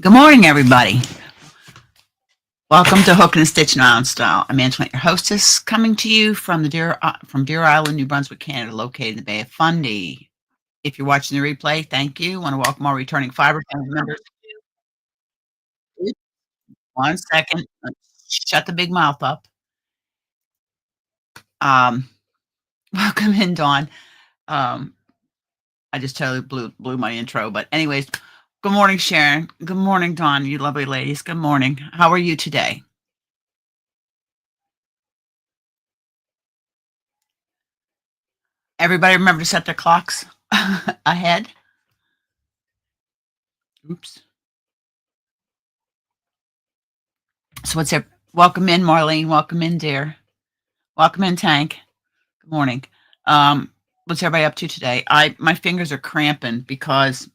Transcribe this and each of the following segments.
Good morning, everybody. Welcome to Hook and Stitch and Island Style. I'm Antoinette, your hostess, coming to you from Deer Island, New Brunswick, Canada, located in the Bay of Fundy. If you're watching the replay, thank you. I want to welcome our returning Fiber family members. One second. Shut the big mouth up. Um, welcome in, Dawn. Um, I just totally blew my intro, but anyways, good morning, Sharon. Good morning, Dawn. You lovely ladies. Good morning. How are you today? Everybody remember to set their clocks ahead. Oops. So what's up? Welcome in, Marlene. Welcome in, dear. Welcome in, Tank. Good morning. What's everybody up to today? My fingers are cramping because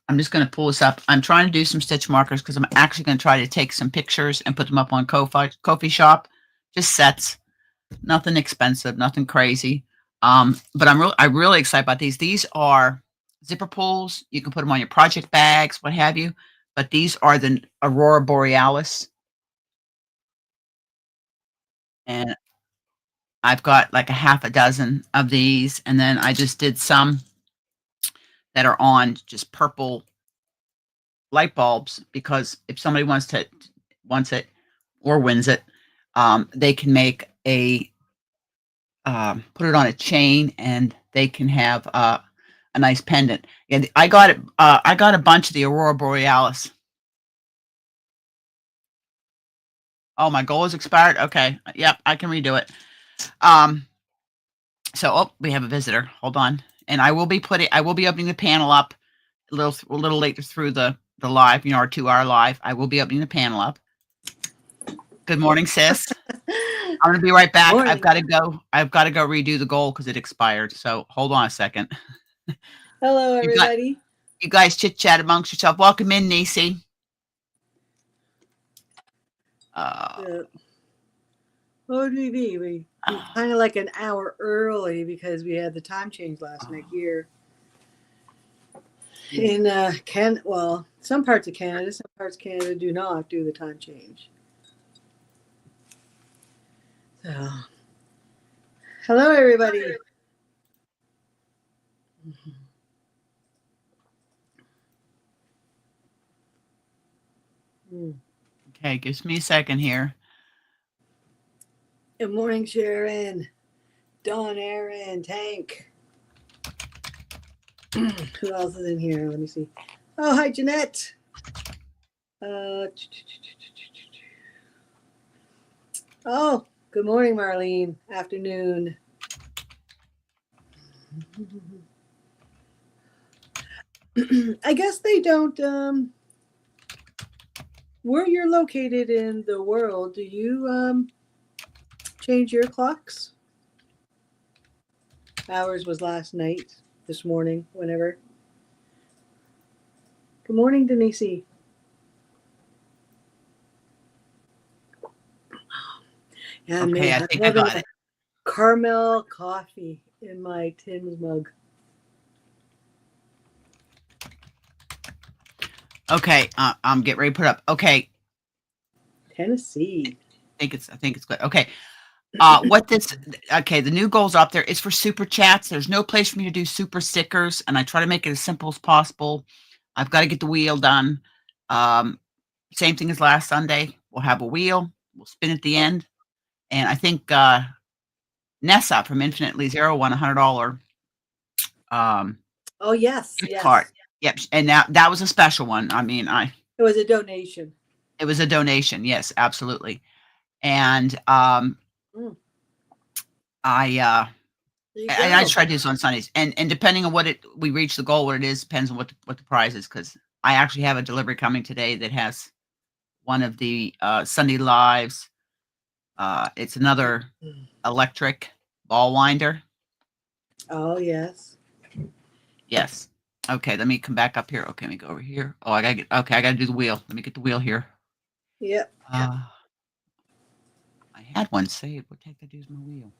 I'm just going to pull this up. I'm trying to do some stitch markers because I'm actually going to try to take some pictures and put them up on Ko-fi Shop. Just sets, nothing expensive, nothing crazy. But I'm really excited about these. These are zipper pulls. You can put them on your project bags, what have you. But these are the Aurora Borealis, and I've got like a half a dozen of these, and then I just did some that are on just purple light bulbs because if somebody wants it or wins it, they can make a put it on a chain, and they can have a nice pendant. And I got it. I got a bunch of the Aurora Borealis. Oh, my goal is expired. Okay, yep, I can redo it. Um, we have a visitor. Hold on, and I will be opening the panel up a little later through the live, our 2-hour live. I will be opening the panel up. Good morning, sis. I'm gonna be right back. Morning. I've got to go. I've got to go redo the goal because it expired. So hold on a second. Hello, everybody. You guys chit chat amongst yourself. Welcome in, Nisi. ODB, we kind of like an hour early because we had the time change last night here in some parts of Canada. Some parts of Canada do not do the time change. So, hello, everybody. Okay, gives me a second here. Good morning, Sharon, Dawn, Aaron, Tank. Who else is in here? Let me see. Oh, hi, Jeanette. Oh, good morning, Marlene. Afternoon. I guess they don't. Where you're located in the world, do you change your clocks? Ours was last night, this morning, whenever. Good morning, Denise. Yeah, Okay, I think I got it. Caramel coffee in my Tim's mug. Okay, I'm getting ready to put up. Okay, Tennessee. I think it's good. Okay. The new goals up there is for super chats. There's no place for me to do super stickers, and I try to make it as simple as possible. I've got to get the wheel done. Same thing as last Sunday. We'll have a wheel. We'll spin at the end. And I think Nessa from Infinitely Zero won $100 Oh, yes. gift card. Yep. And that was a special one. I mean, it was a donation. It was a donation. Yes, absolutely. And I try to do this on Sundays, and depending on we reach the goal, what it is depends on what the prize is. Because I actually have a delivery coming today that has one of the Sunday lives. It's another electric ball winder. Oh, yes. Yes. Okay, let me come back up here. Okay, let me go over here. Oh, I gotta do the wheel. Let me get the wheel here. Yep. I had one saved. What the heck did I do with my wheel?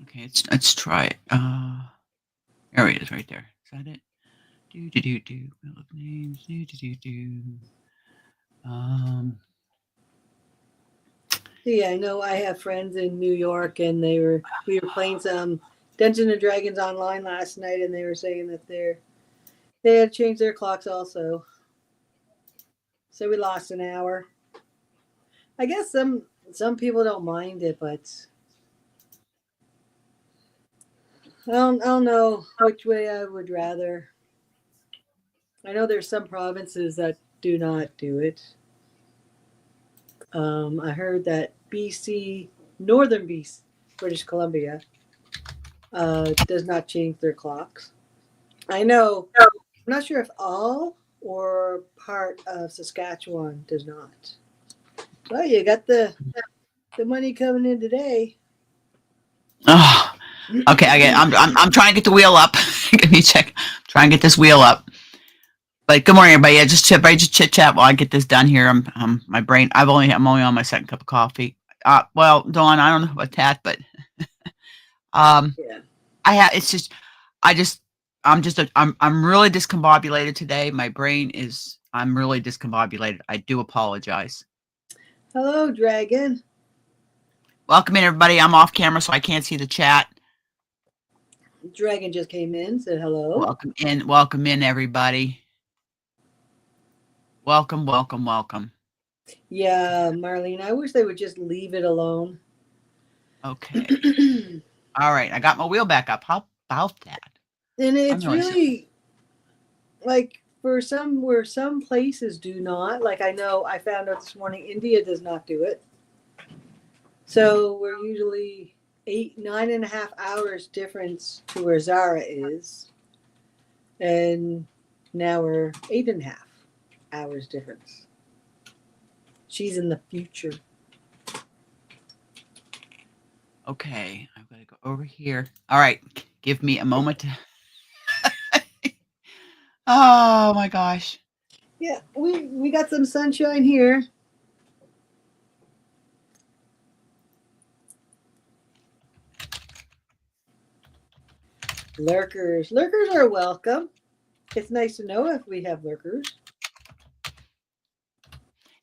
Okay, let's try it. There it is, right there. Is that it? Do do do do. Look names. Do do do do. Um. Yeah, I know I have friends in New York, and we were playing some Dungeons and Dragons online last night, and they were saying that they had changed their clocks also. So we lost an hour. I guess some people don't mind it, but I don't know which way I would rather. I know there's some provinces that do not do it. I heard that BC, Northern BC, British Columbia, does not change their clocks. I know. I'm not sure if all or part of Saskatchewan does not. Well, you got the money coming in today. Oh. Okay. I'm trying to get the wheel up. Give me a check. Try and get this wheel up. But good morning, everybody. Yeah, just chit chat while I get this done here. My brain. I'm only on my second cup of coffee. Well, Dawn, I don't know about that, but Yeah. it's just, I'm really discombobulated today. My brain is, I'm really discombobulated. I do apologize. Hello, Dragon. Welcome in, everybody. I'm off camera, so I can't see the chat. Dragon just came in, said hello. Welcome in, everybody. Welcome. Yeah, Marlene, I wish they would just leave it alone. Okay. All right. I got my wheel back up. How about that? And it's really like where some places do not. Like I know I found out this morning India does not do it. So we're usually 9.5 hours difference to where Zara is. And now we're 8.5 hours difference. She's in the future. Okay, I'm going to go over here. All right, give me a moment. Oh my gosh. Yeah, we got some sunshine here. Lurkers are welcome. It's nice to know if we have lurkers.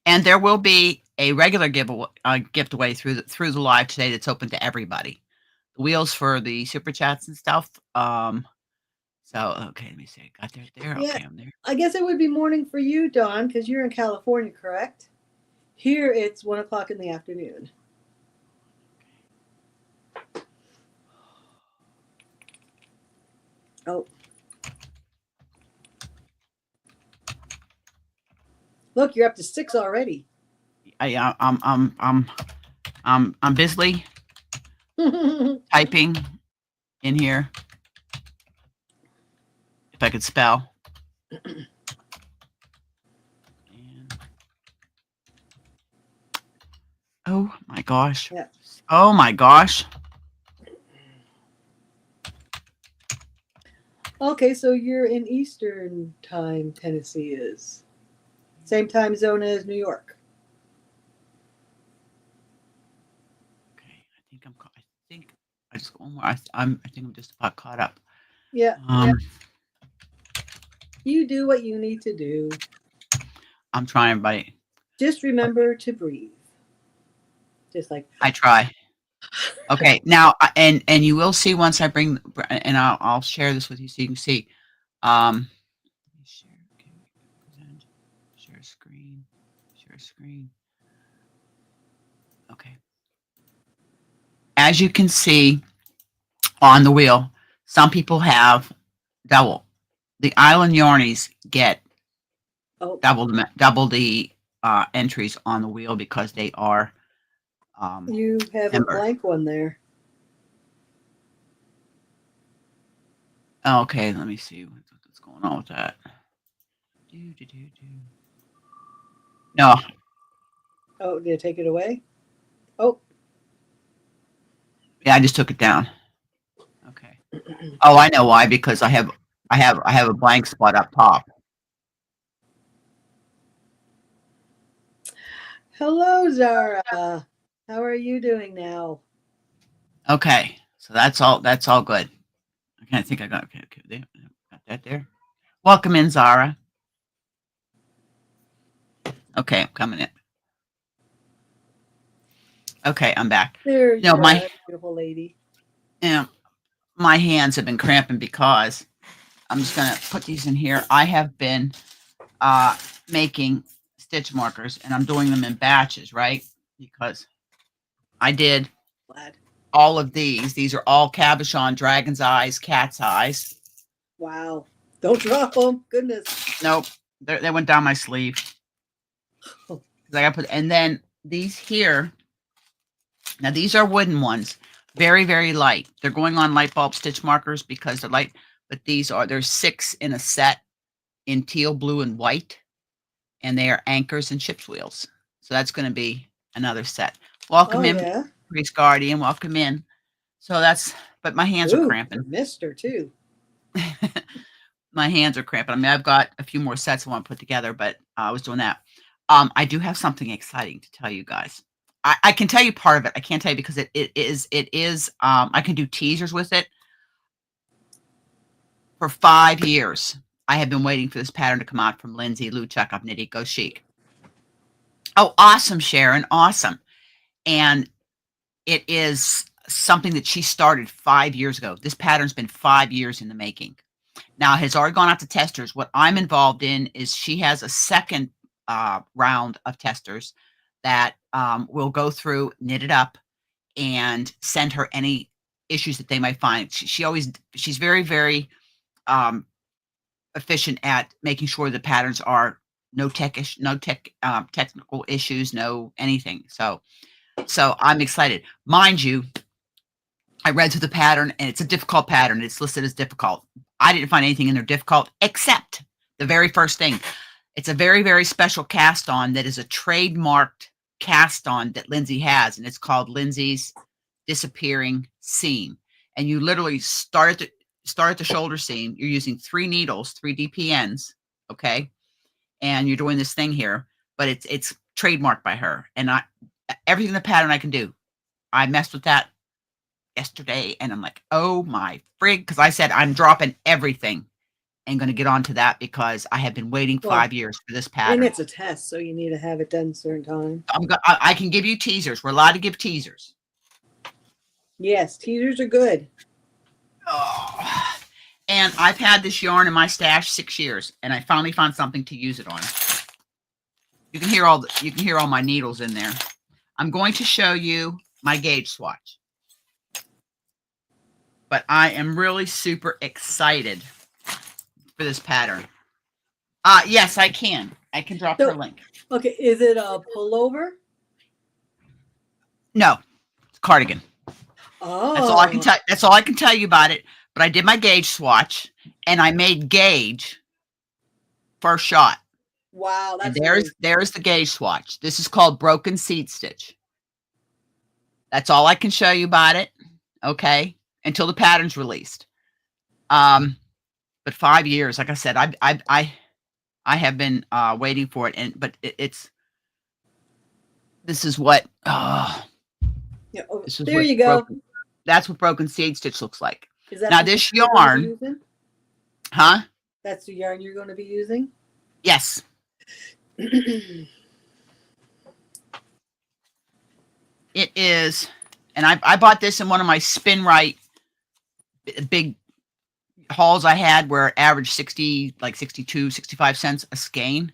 And there will be a regular gift away through the live today that's open to everybody. The wheels for the super chats and stuff. So okay, let me see. Got there. Yeah, okay, I'm there. I guess it would be morning for you, Dawn, because you're in California, correct? Here it's 1:00 in the afternoon. Oh. Look, you're up to 6 already. I'm busily typing in here. If I could spell. Oh my gosh. Yeah. Oh my gosh. Okay, so you're in Eastern time, Tennessee is. Same time zone as New York. Okay, I think I just one more. I think I'm just about caught up. Yeah. You do what you need to do. I'm trying, everybody. Just remember to breathe. Just like I try. Okay, now and you will see once I bring, and I'll share this with you so you can see. Share, okay, present, share screen. Okay. As you can see on the wheel, some people have double. The Island Yarnies get double the entries on the wheel because they are. You have a blank one there. Okay, let me see what's going on with that. No. Oh, did it take it away? Oh. Yeah, I just took it down. Okay. Oh, I know why. Because I have a blank spot up top. Hello, Zara. How are you doing now? Okay, so that's all good. Okay, I think I got okay there. Got that there. Welcome in, Zara. Okay, I'm coming in. Okay, I'm back. There You know, you are, beautiful lady. My hands have been cramping because I'm just going to put these in here. I have been making stitch markers, and I'm doing them in batches, right? Because I did Glad. all of these. These are all Cabochon Dragon's Eyes, Cat's Eyes. Wow. Don't drop them. Goodness. Nope. They went down my sleeve. Oh. I got put, and then these here. Now these are wooden ones, very, very light. They're going on light bulb stitch markers because they're light, but there's 6 in a set in teal, blue, and white, and they are anchors and ship's wheels. So that's going to be another set. Welcome in, Priest Guardian. Welcome in. So but my hands are cramping. Mister too. My hands are cramping. I mean, I've got a few more sets I want to put together, but I was doing that. I do have something exciting to tell you guys. I can tell you part of it. I can't tell you because it is I can do teasers with it. For 5 years, I have been waiting for this pattern to come out from Lindsay Luchuk of Knit Go Chic. Oh, awesome, Sharon. Awesome. And it is something that she started 5 years ago. This pattern's been 5 years in the making. Now, it has already gone out to testers. What I'm involved in is she has a second round of testers that will go through, knit it up, and send her any issues that they might find. She's very, very efficient at making sure the patterns are no technical issues, no anything. So I'm excited. Mind you, I read through the pattern, and it's a difficult pattern. It's listed as difficult. I didn't find anything in there difficult except the very first thing. It's a very, very special cast on that is a trademarked cast on that Lindsay has, and it's called Lindsay's Disappearing Seam. And you literally start at the shoulder seam. You're using 3 needles, 3 DPNs, okay? And you're doing this thing here, but it's trademarked by her. And everything in the pattern I can do. I messed with that yesterday, and I'm like, oh my frig, because I said I'm dropping everything and going to get onto that because I have been waiting 5 years for this pattern. And it's a test, so you need to have it done a certain time. I can give you teasers. We're allowed to give teasers. Yes, teasers are good. Oh. And I've had this yarn in my stash 6 years, and I finally found something to use it on. You can hear all my needles in there. I'm going to show you my gauge swatch. But I am really super excited for this pattern. Yes, I can. I can drop her link. Okay, is it a pullover? No, it's a cardigan. Oh. That's all I can tell you about it. But I did my gauge swatch, and I made gauge first shot. Wow, that's there's the gauge swatch. This is called Broken Seed Stitch. That's all I can show you about it. Okay, until the pattern's released. But 5 years, like I said, I have been waiting for it, but this is what. Yeah, there you go. That's what Broken Seed Stitch looks like. Is that now this yarn? Huh? That's the yarn you're going to be using? Yes. It is, and I bought this in one of my Spin Right big hauls I had where it averaged 62, 65 cents a skein.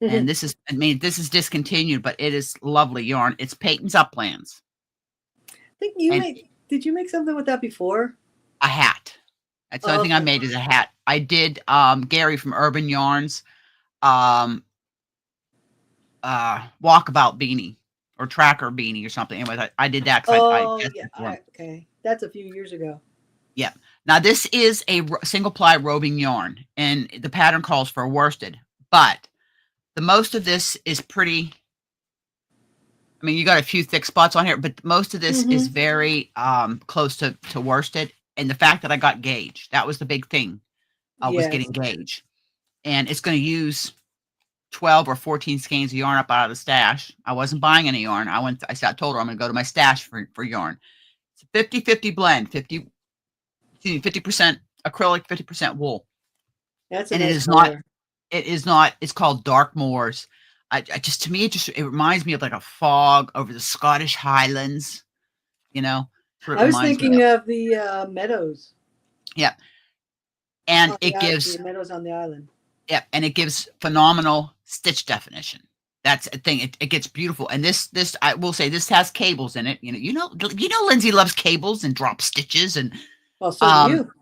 Mm-hmm. And this is discontinued, but it is lovely yarn. It's Peyton's Uplands. I think did you make something with that before? A hat. That's the only thing I made is a hat. I did Gary from Urban Yarns walkabout beanie or tracker beanie or something. Anyway, I did that. Okay. That's a few years ago. Yeah. Now this is a single ply roving yarn, and the pattern calls for worsted, but the most of this is pretty. I mean, you got a few thick spots on here, but most of this is very close to worsted. And the fact that I got gauge, that was the big thing. Was getting gauge, and it's going to use 12 or 14 skeins of yarn up out of the stash. I wasn't buying any yarn. I told her I'm going to go to my stash for yarn. It's a 50-50 blend, 50% acrylic, 50% wool. That's a And it nice is not. color. It is not. It's called Dark Moors. I just to me it reminds me of like a fog over the Scottish Highlands. You know, that's what it I was reminds me thinking of. of the meadows Yeah, and on it the gives meadows on the island. yeah, and it gives phenomenal stitch definition. That's a thing. It gets beautiful. And this I will say this has cables in it. Lindsay loves cables and drop stitches and Well, so do um you.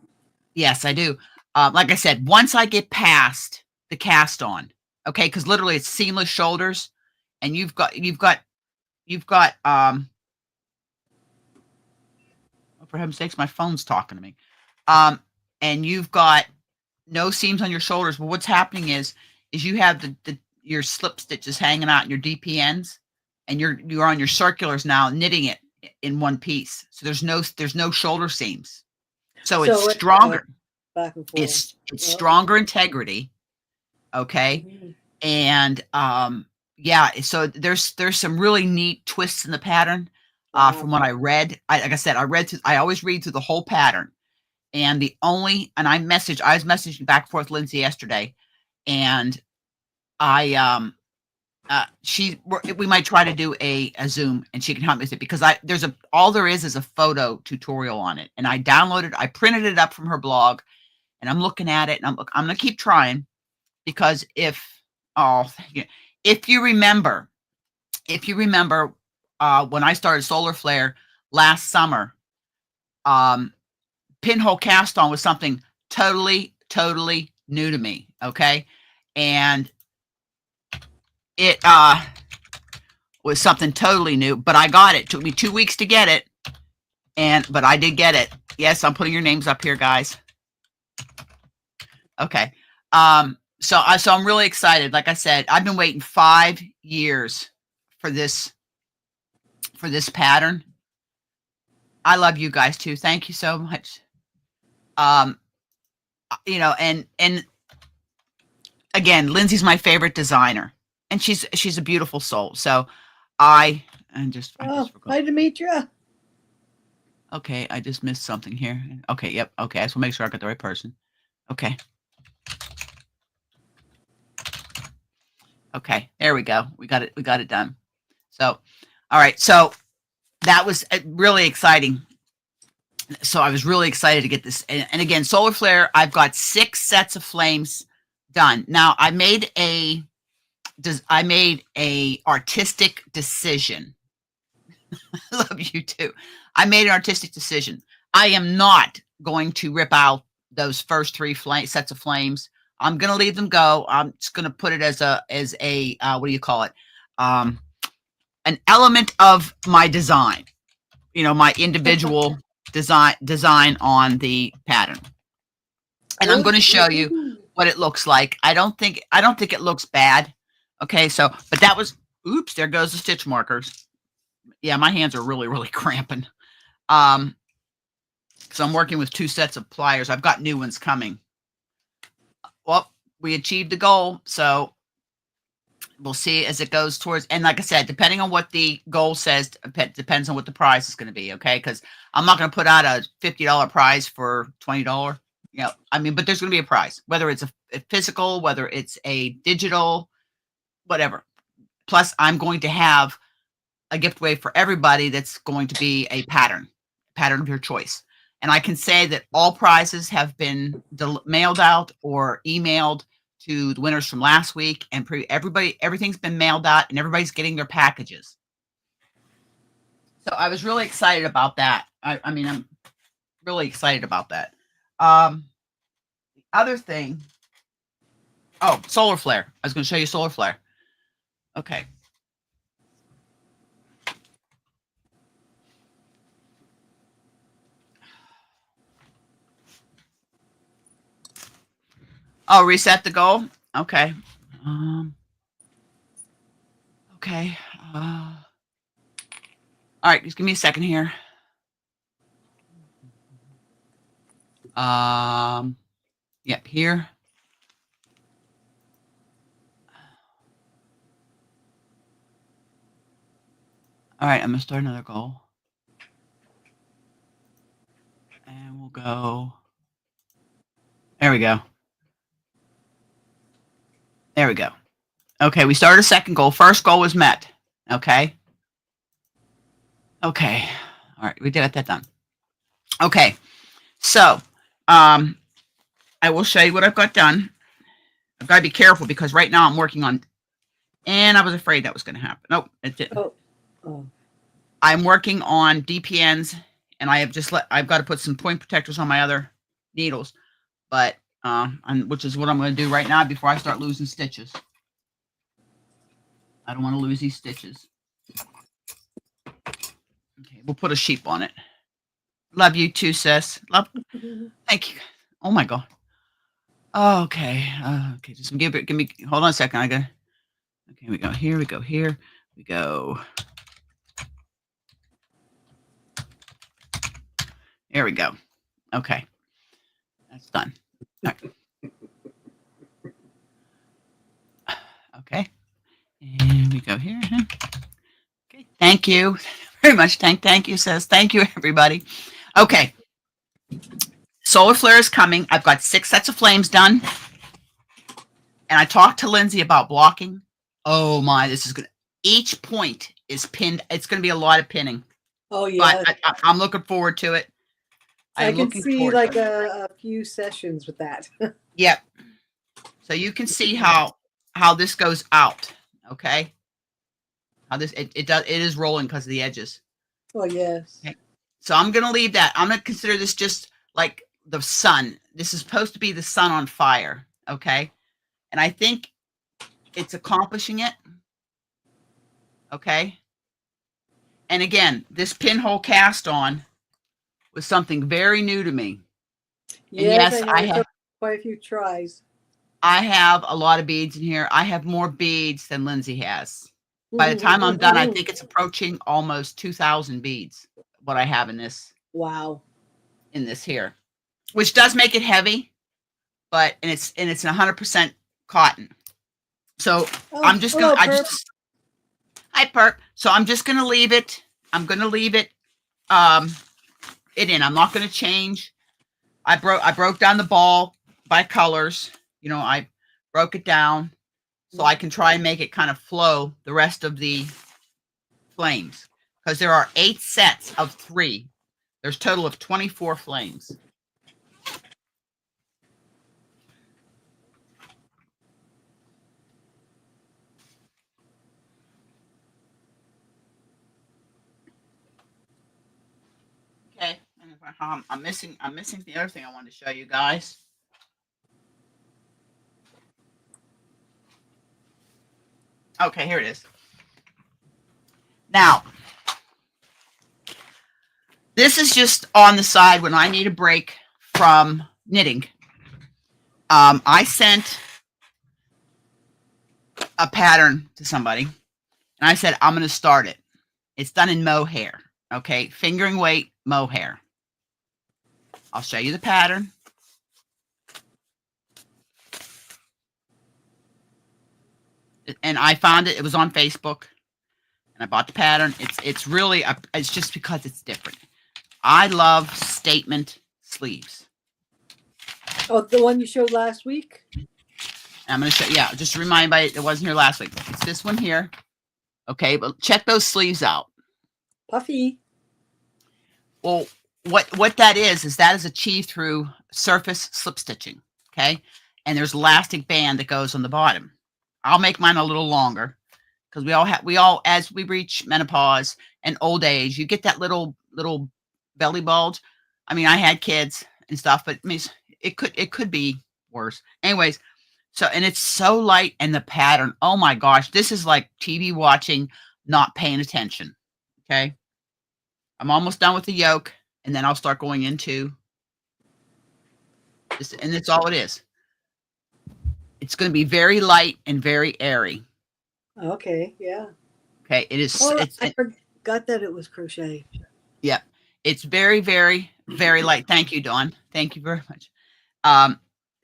yes, I do. Like I said, once I get past the cast on, okay, because literally it's seamless shoulders, and you've got oh, for heaven's sakes, my phone's talking to me. And you've got no seams on your shoulders. But what's happening is you have your slip stitches hanging out in your DPNs, and you're on your circulars now knitting it in one piece. So there's no shoulder seams. So it's So stronger. back and forth. It's stronger integrity. Okay. Mhm. And yeah, so there's some really neat twists in the pattern. Wow. From what I read. Like I said, I always read through the whole pattern. And I was messaging back and forth Lindsay yesterday, and I we might try to do a Zoom, and she can help me with it, because all there is a photo tutorial on it, and I printed it up from her blog, and I'm looking at it, and I'm gonna keep trying, because if you remember, when I started Solar Flare last summer, pinhole cast on was something totally, totally new to me. Okay. And it was something totally new, but I got it. It took me 2 weeks to get it. But I did get it. Yes, I'm putting your names up here, guys. Okay. So I'm really excited. Like I said, I've been waiting 5 years for this pattern. I love you guys too. Thank you so much. And again, Lindsay's my favorite designer, and she's a beautiful soul. So I just forgot. Hi, Demetria. Okay, I just missed something here. Okay, yep. Okay, I just want to make sure I got the right person. Okay. Okay, there we go. We got it done. So, all right. So that was really exciting. So I was really excited to get this. And again, Solar Flare, I've got 6 sets of flames done. Now I made a artistic decision. I love you too. I made an artistic decision. I am not going to rip out those first 3 sets of flames. I'm going to leave them go. I'm just going to put it as a what do you call it? An element of my design. My individual design on the pattern. And I'm going to show you what it looks like. I don't think it looks bad. Okay, so but that was oops, there goes the stitch markers. Yeah, my hands are really, really cramping. So I'm working with 2 sets of pliers. I've got new ones coming. Well, we achieved the goal, so we'll see as it goes towards. And like I said, depending on what the goal says, depends on what the prize is going to be. Okay, because I'm not going to put out a $50 prize for $20. But there's going to be a prize, whether it's a physical, whether it's a digital, whatever. Plus, I'm going to have a giveaway for everybody that's going to be a pattern of your choice. And I can say that all prizes have been mailed out or emailed to the winners from last week, and everything's been mailed out, and everybody's getting their packages. So I was really excited about that. I'm really excited about that. The other thing, Solar Flare. I was going to show you Solar Flare. Okay. Oh, reset the goal? Okay. Okay. All right, just give me a second here. Yep, here. All right, I'm gonna start another goal. And we'll go. There we go. There we go. Okay, we started a second goal. First goal was met. Okay. Okay. All right, we did that done. Okay. So, I will show you what I've got done. I've got to be careful because right now I'm working on, and I was afraid that was going to happen. Nope, it didn't. Oh. I'm working on DPNs, and I've got to put some point protectors on my other needles, but which is what I'm going to do right now before I start losing stitches. I don't want to lose these stitches. Okay, we'll put a sheep on it. Love you too, sis. Love. Thank you. Oh my God. Okay. Okay. Just give me. Hold on a second. Okay, we go. Here we go. Here we go. There we go. Okay. That's done. All right. Okay. And we go here. Okay. Thank you very much. Thank you, sis. Thank you, everybody. Okay. Solar flare is coming. I've got 6 sets of flames done. And I talked to Lindsay about blocking. Oh my, this is good. Each point is pinned. It's going to be a lot of pinning. Oh yeah. But I'm looking forward to it. I can see like a few sessions with that. Yep. So you can see how this goes out. Okay. How this it is rolling because of the edges. Oh yes. Okay. So I'm gonna leave that. I'm gonna consider this just like the sun. This is supposed to be the sun on fire. Okay. And I think it's accomplishing it. Okay. And again, this pinhole cast on was something very new to me. Yes, I have quite a few tries. I have a lot of beads in here. I have more beads than Lindsay has. By the time I'm done, I think it's approaching almost 2,000 beads, what I have in this. Wow. In this here, which does make it heavy, but it's 100% cotton. So I'm just gonna hi Perp. So I'm just gonna leave it. I'm gonna leave it in. I'm not gonna change. I broke down the ball by colors. You know, I broke it down so I can try and make it kind of flow the rest of the flames, because there are 8 sets of 3. There's a total of 24 flames. Okay, and I'm missing the other thing I wanted to show you guys. Okay, here it is. Now, this is just on the side when I need a break from knitting. I sent a pattern to somebody, and I said, I'm going to start it. It's done in mohair, okay? Fingering weight mohair. I'll show you the pattern. And I found it. It was on Facebook, and I bought the pattern. It's really it's just because it's different. I love statement sleeves. Oh, the one you showed last week? I'm going to show, yeah, just to remind everybody it wasn't here last week. It's this one here. Okay, but check those sleeves out. Puffy. Well, what that is that is achieved through surface slip stitching. Okay, and there's elastic band that goes on the bottom. I'll make mine a little longer because we all as we reach menopause and old age, you get that little belly bulge. I mean, I had kids and stuff, but I mean, it could be worse. Anyways, so, and it's so light, and the pattern, oh my gosh, this is like TV watching, not paying attention. Okay, I'm almost done with the yoke, and then I'll start going into this, and that's all it is. It's going to be very light and very airy. Okay, yeah. Okay, it is. Oh, I forgot that it was crochet. Yeah, it's very, very, very light. Thank you, Dawn. Thank you very much.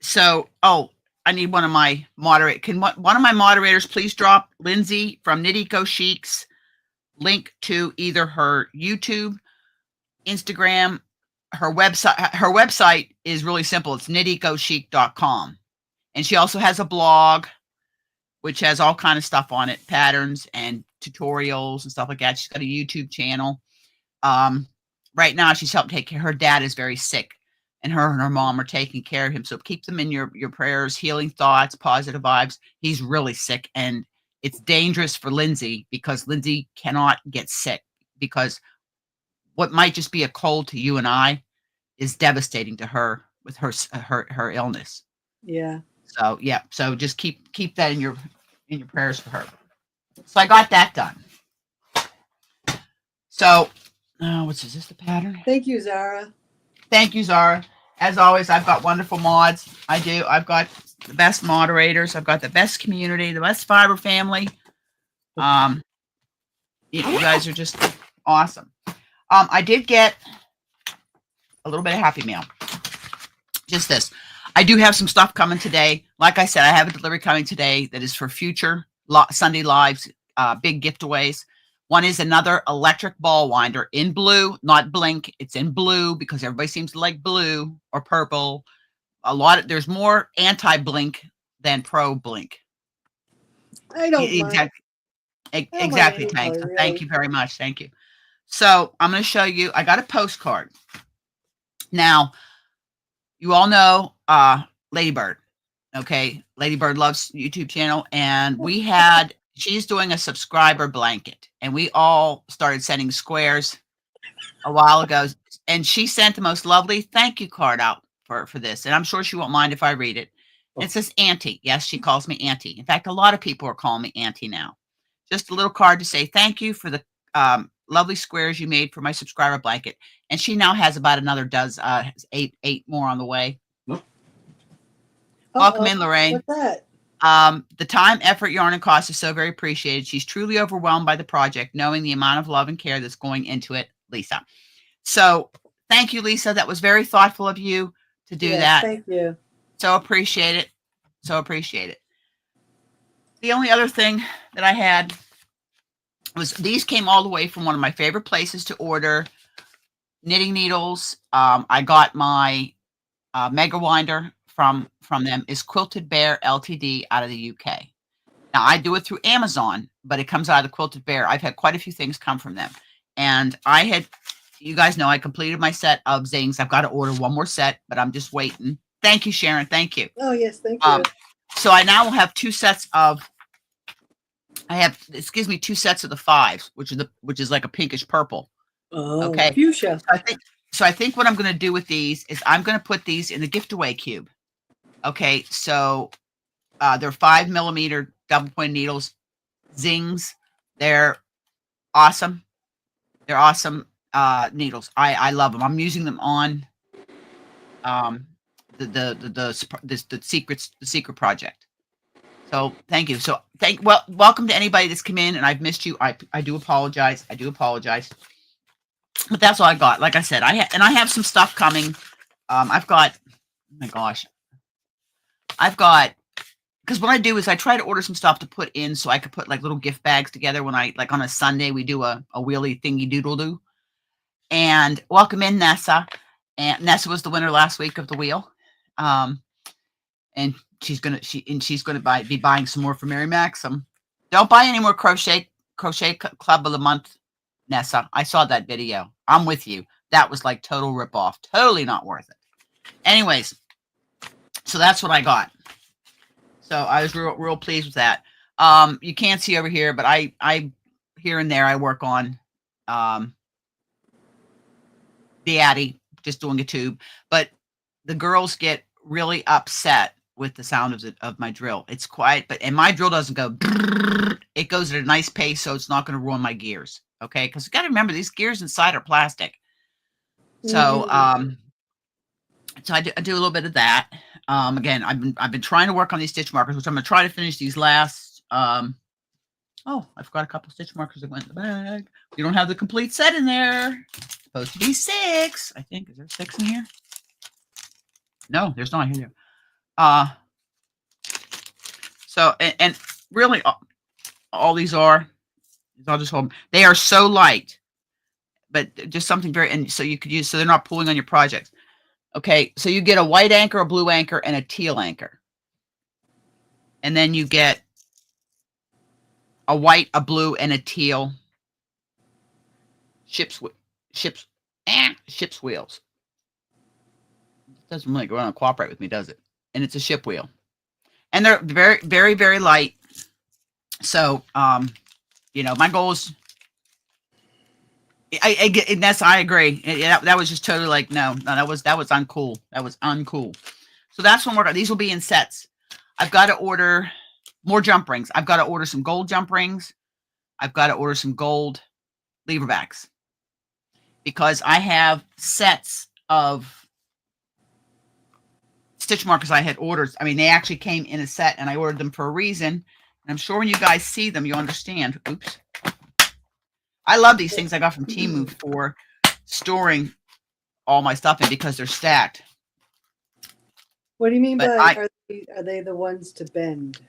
So, I need one of my moderate. Can one of my moderators please drop Lindsay from Knit Eco Chic's link to either her YouTube, Instagram, her website. Her website is really simple. It's knitecochic.com. And she also has a blog. which has all kind of stuff on it, patterns and tutorials and stuff like that. She's got a YouTube channel. Right now she's helped take care. Her dad is very sick, and her mom are taking care of him. So keep them in your prayers, healing thoughts, positive vibes. He's really sick, and it's dangerous for Lindsay because Lindsay cannot get sick, because what might just be a cold to you and I is devastating to her with her illness. Yeah. So yeah. So just keep that in your prayers for her. So I got that done. So what's this? Is this the pattern? Thank you, Zara. Thank you, Zara. As always, I've got wonderful mods. I do. I've got the best moderators. I've got the best community, the best fiber family. You guys are just awesome. I did get a little bit of happy mail. Just this. I do have some stuff coming today. Like I said, I have a delivery coming today that is for future Sunday lives, big giveaways. One is another electric ball winder in blue, not blink. It's in blue because everybody seems to like blue or purple. There's more anti-blink than pro-blink. I don't exactly. mind. Exactly, Tank. Really. Thank you very much. Thank you. So I'm going to show you. I got a postcard. Now, you all know Ladybird. Okay, Ladybird loves YouTube channel, and she's doing a subscriber blanket, and we all started sending squares a while ago, and she sent the most lovely thank you card out for this, and I'm sure she won't mind if I read it. It says Auntie. Yes, she calls me Auntie. In fact, a lot of people are calling me Auntie now. Just a little card to say thank you for the lovely squares you made for my subscriber blanket, and she now has about another dozen, eight more on the way. Welcome in, Lorraine. What's that? The time, effort, yarn, and cost is so very appreciated. She's truly overwhelmed by the project, knowing the amount of love and care that's going into it, Lisa. So thank you, Lisa. That was very thoughtful of you to do that. Thank you. So appreciate it. So appreciate it. The only other thing that I had was these came all the way from one of my favorite places to order knitting needles. I got my mega winder from them is Quilted Bear Ltd out of the UK. Now I do it through Amazon, but it comes out of the Quilted Bear. I've had quite a few things come from them, and you guys know I completed my set of zings. I've got to order one more set, but I'm just waiting. Thank you, Sharon. Thank you. Oh yes, thank you. So I now will have two sets of. This gives me two sets of the fives, which is like a pinkish purple. Oh, okay. Fuchsia. So I think what I'm going to do with these is I'm going to put these in the gift away cube. Okay, so they're 5mm double point needles, zings. They're awesome. They're awesome needles. I love them. I'm using them on the secret project. So thank you. So welcome to anybody that's come in, and I've missed you. I do apologize. But that's all I got. Like I said, I have some stuff coming. I've got, oh my gosh. Because what I do is I try to order some stuff to put in so I could put like little gift bags together when like on a Sunday, we do a wheelie thingy doodle do. And welcome in, Nessa. And Nessa was the winner last week of the wheel. And she's gonna be buying some more for Mary Maxim. Don't buy any more crochet club of the month, Nessa. I saw that video. I'm with you. That was like total ripoff. Totally not worth it. Anyways, so that's what I got. So I was real pleased with that. You can't see over here, but I here and there I work on the Addy, just doing a tube. But the girls get really upset with the sound of my drill. It's quiet, and my drill doesn't go. It goes at a nice pace, so it's not going to ruin my gears. Okay, because you got to remember these gears inside are plastic. So so I do a little bit of that. Again, I've been trying to work on these stitch markers, which I'm going to try to finish these last. Oh, I forgot a couple stitch markers that went in the bag. You don't have the complete set in there. It's supposed to be 6, I think. Is there 6 in here? No, there's not here. So and really, all these are. I'll just hold them. They are so light, but just something very, and so you could use, so they're not pulling on your projects. Okay, so you get a white anchor, a blue anchor, and a teal anchor. And then you get a white, a blue, and a teal ship's wheels. Doesn't really go on and cooperate with me, does it? And it's a ship wheel, and they're very, very, very light. So, my goal is. I agree. That was just totally like no, that was uncool. That was uncool. So that's when these will be in sets. I've got to order more jump rings. I've got to order some gold jump rings. I've got to order some gold leverbacks because I have sets of stitch markers I had ordered. I mean, they actually came in a set and I ordered them for a reason. And I'm sure when you guys see them, you'll understand. Oops. I love these things I got from Temu for storing all my stuff in because they're stacked. What do you mean by are they the ones to bend?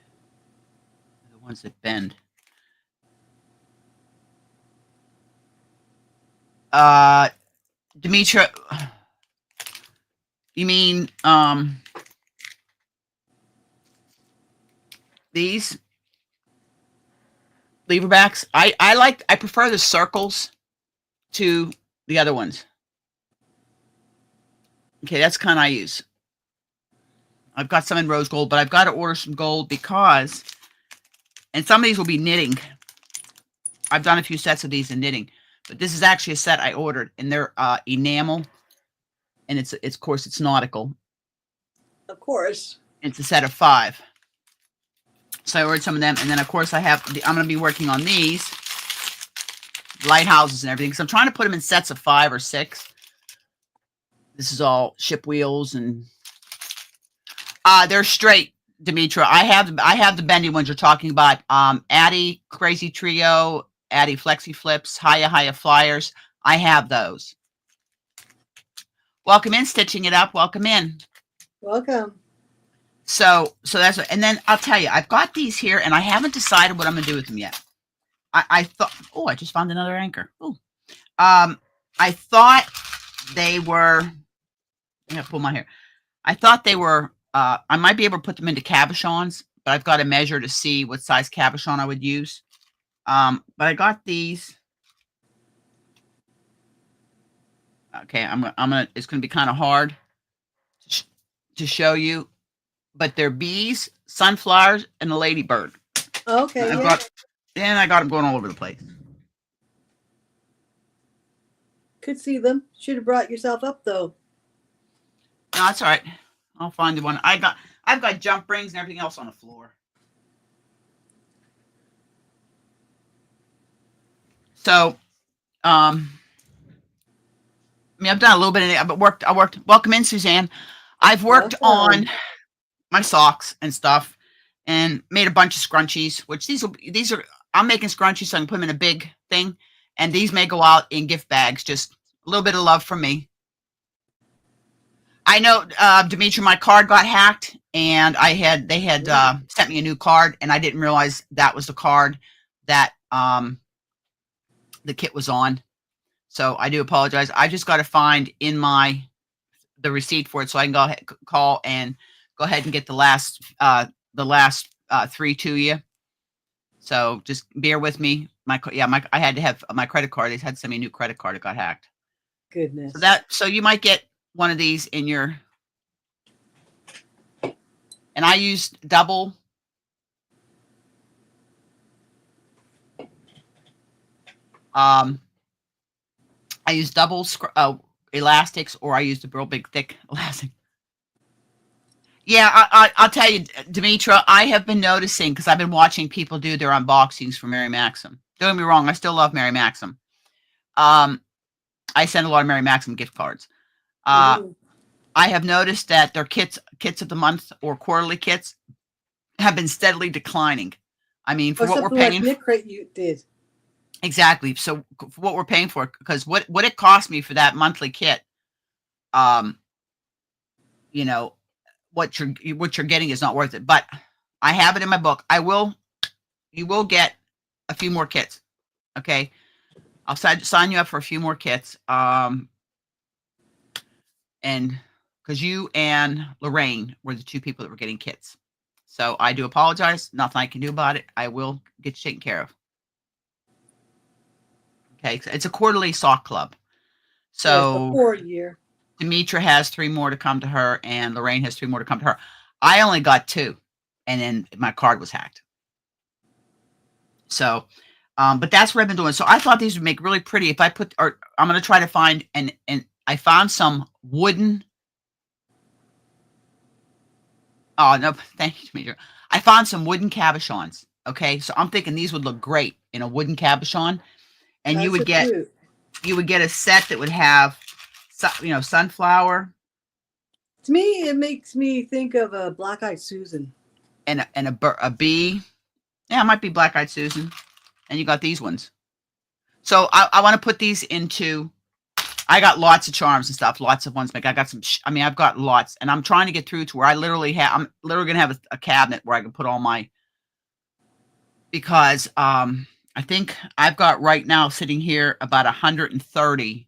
The ones that bend. Demetra, you mean these leverbacks? I prefer the circles to the other ones. Okay, that's kind I use. I've got some in rose gold, but I've got to order some gold because, and some of these will be knitting. I've done a few sets of these in knitting, but this is actually a set I ordered, and they're enamel, and it's of course it's nautical. Of course, it's a set of 5. So I ordered some of them, and then of course I'm going to be working on these lighthouses and everything. So I'm trying to put them in sets of 5 or 6. This is all ship wheels and. They're straight, Demetra. I have the bendy ones you're talking about. Addy Crazy Trio, Addy Flexi Flips, Hiya Flyers. I have those. Welcome in, Stitching It Up. Welcome in. Welcome. So that's and then I'll tell you, I've got these here, and I haven't decided what I'm gonna do with them yet. I thought, I just found another anchor. Oh, I thought they were. I'm gonna pull my hair. I thought they were. I might be able to put them into cabochons, but I've got to measure to see what size cabochon I would use. But I got these. Okay, I'm gonna. It's gonna be kind of hard to show you, but they're bees, sunflowers, and a ladybird. Okay. I got them going all over the place. Could see them. Should have brought yourself up though. No, that's all right. I'll find the one. I've got jump rings and everything else on the floor. So, I mean, I've done a little bit of it, but I worked. Welcome in, Suzanne. I've worked on my socks and stuff, and made a bunch of scrunchies. Which these are. I'm making scrunchies so I can put them in a big thing, and these may go out in gift bags. Just a little bit of love from me. I know, Demetra, my card got hacked, and they had sent me a new card, and I didn't realize that was the card that the kit was on. So I do apologize. I just got to find in the receipt for it, so I can go ahead and get the last 3 to you. So just bear with me. I had to have my credit card. They had to send me a new credit card. It got hacked. Goodness. So you might get one of these in your, and I used double elastics, or I used a real big thick elastic. Yeah, I'll tell you, Demetra, I have been noticing, because I've been watching people do their unboxings for Mary Maxim. Don't get me wrong, I still love Mary Maxim. I send a lot of Mary Maxim gift cards. I have noticed that their kits of the month or quarterly kits have been steadily declining. I mean, for what we're paying. Like Knit Crate you did. Exactly. So for what we're paying for, because what it cost me for that monthly kit, you know, what you're getting is not worth it. But I have it in my book. You will get a few more kits. Okay. I'll sign you up for a few more kits. And because you and Lorraine were the 2 people that were getting kits. So I do apologize. Nothing I can do about it. I will get you taken care of. Okay. It's a quarterly sock club. So before a year. Demetra has 3 more to come to her, and Lorraine has 3 more to come to her. I only got 2, and then my card was hacked. So, but that's what I've been doing. So I thought these would make really pretty. If I put, or I'm going to try to find, and I found some wooden. Oh no, thank you, Demetra. I found some wooden cabochons. Okay, so I'm thinking these would look great in a wooden cabochon, and you would get a set that would have, sunflower. To me, it makes me think of a Black Eyed Susan. And a bee. Yeah, it might be Black Eyed Susan. And you got these ones. So I want to put these into, I got lots of charms and stuff, lots of ones. Like I got some, I've got lots. And I'm trying to get through to where I'm literally going to have a cabinet where I can put all my, because I think I've got right now sitting here about 130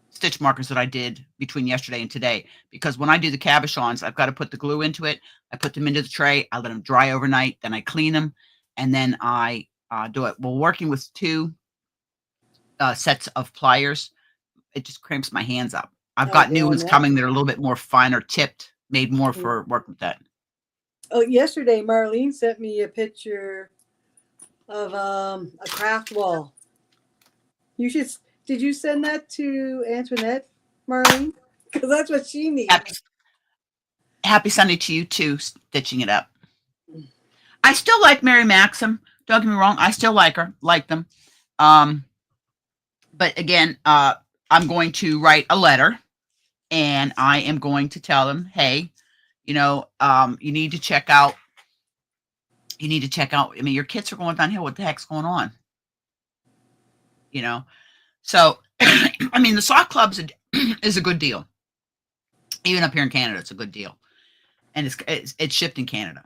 stitch markers that I did between yesterday and today, because when I do the cabochons, I've got to put the glue into it. I put them into the tray. I let them dry overnight. Then I clean them, and then I do it. Well, working with 2 sets of pliers, it just cramps my hands up. I've got new ones coming that are a little bit more finer tipped, made more for working with that. Oh, yesterday Marlene sent me a picture of a craft wall. Did you send that to Antoinette, Marlene? Because that's what she needs. Happy Sunday to you too, stitching it up. I still like Mary Maxim. Don't get me wrong. I still like them. But again, I'm going to write a letter, and I am going to tell them, hey, you need to check out. I mean, your kits are going downhill. What the heck's going on? So, I mean, the sock clubs is a good deal. Even up here in Canada, it's a good deal. And it's shipped in Canada.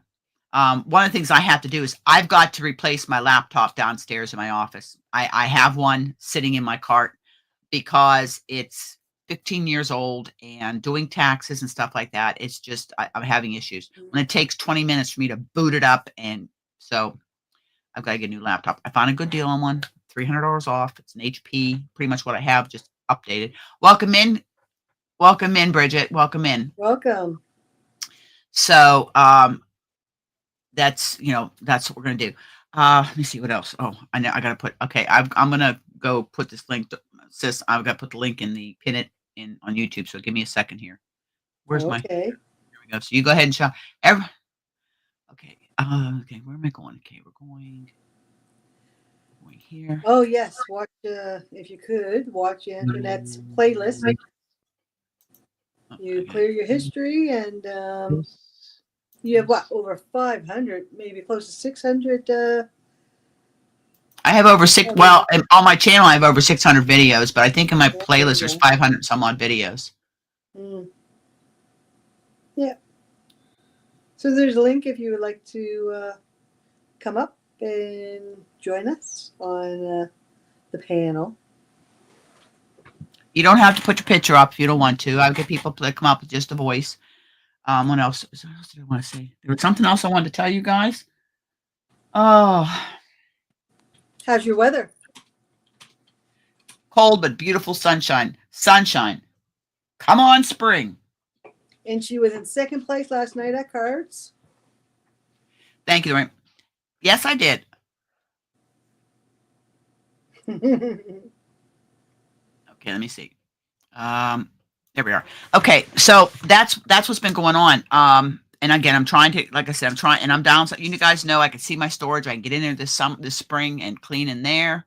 One of the things I have to do is I've got to replace my laptop downstairs in my office. I have one sitting in my cart because it's 15 years old, and doing taxes and stuff like that, it's just, I'm having issues. When it takes 20 minutes for me to boot it up, and so I've got to get a new laptop. I found a good deal on one. $300 off. It's an HP, pretty much what I have, just updated. Welcome in, Bridget. Welcome in. Welcome. So, that's what we're gonna do. Let me see what else. Oh, I know I gotta put. Okay, I'm gonna go put this link. Sis, I've got to put the link in the pin it in on YouTube. So give me a second here. Where's my? Okay. Here we go. So you go ahead and show. Okay. Okay. Where am I going? Okay, we're going here. Oh yes, watch if you could watch Antoinette's playlist. You clear your history, and you have what, over 500, maybe close to 600. I have over 6. Well, on my channel, I have over 600 videos, but I think in my playlist there's 500 some odd videos. Yeah. So there's a link if you would like to come up and join us on the panel. You don't have to put your picture up if you don't want to. I'll get people to come up with just a voice. What else? What else did I want to say? There was something else I wanted to tell you guys. Oh. How's your weather? Cold but beautiful sunshine. Sunshine. Come on, spring. And she was in second place last night at cards. Thank you, Lorraine. Yes, I did. Okay, let me see. There we are. Okay, so that's what's been going on. And again, I'm trying to, like I said, and I'm down. So you guys know I can see my storage. I can get in there this spring and clean in there.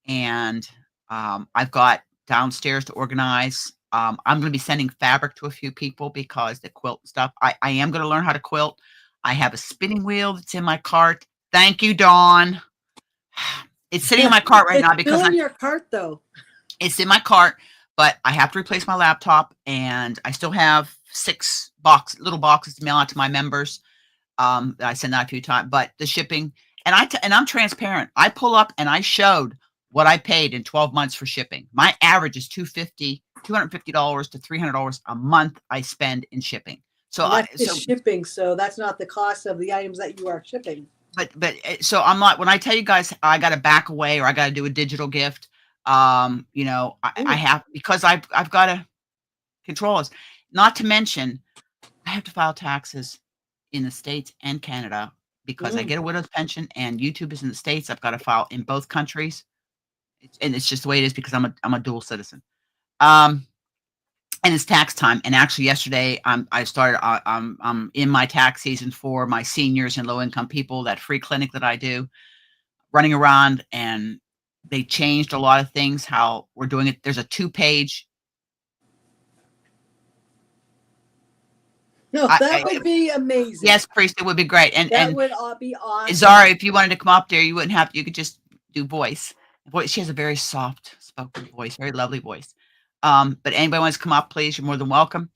And I've got downstairs to organize. I'm going to be sending fabric to a few people because the quilt stuff. I am going to learn how to quilt. I have a spinning wheel that's in my cart. Thank you, Dawn. It's sitting in my cart right now because it's in your cart though. It's in my cart, but I have to replace my laptop, and I still have 6 little boxes to mail out to my members. That I send out a few times, but the shipping, and I'm transparent. I pull up and I showed what I paid in 12 months for shipping. My average is $250 to $300 a month I spend in shipping. So And that's just shipping, so that's not the cost of the items that you are shipping. but so I'm not, when I tell you guys I got to back away or I got to do a digital gift, you know, I have, because I've got to control us. Not to mention, I have to file taxes in the States and Canada because I get a widow's pension and YouTube is in the States. I've got to file in both countries. And it's just the way it is because I'm a dual citizen. And it's tax time. And actually yesterday, I started, I'm in my tax season for my seniors and low income people, that free clinic that I do, running around, and they changed a lot of things, how we're doing it. There's a 2-page. No, that would be amazing. Yes, Priest, it would be great. And that would all be awesome. Zara, if you wanted to come up there, you wouldn't have to. You could just do voice. She has a very soft spoken voice, very lovely voice. But anybody wants to come up, please, you're more than welcome.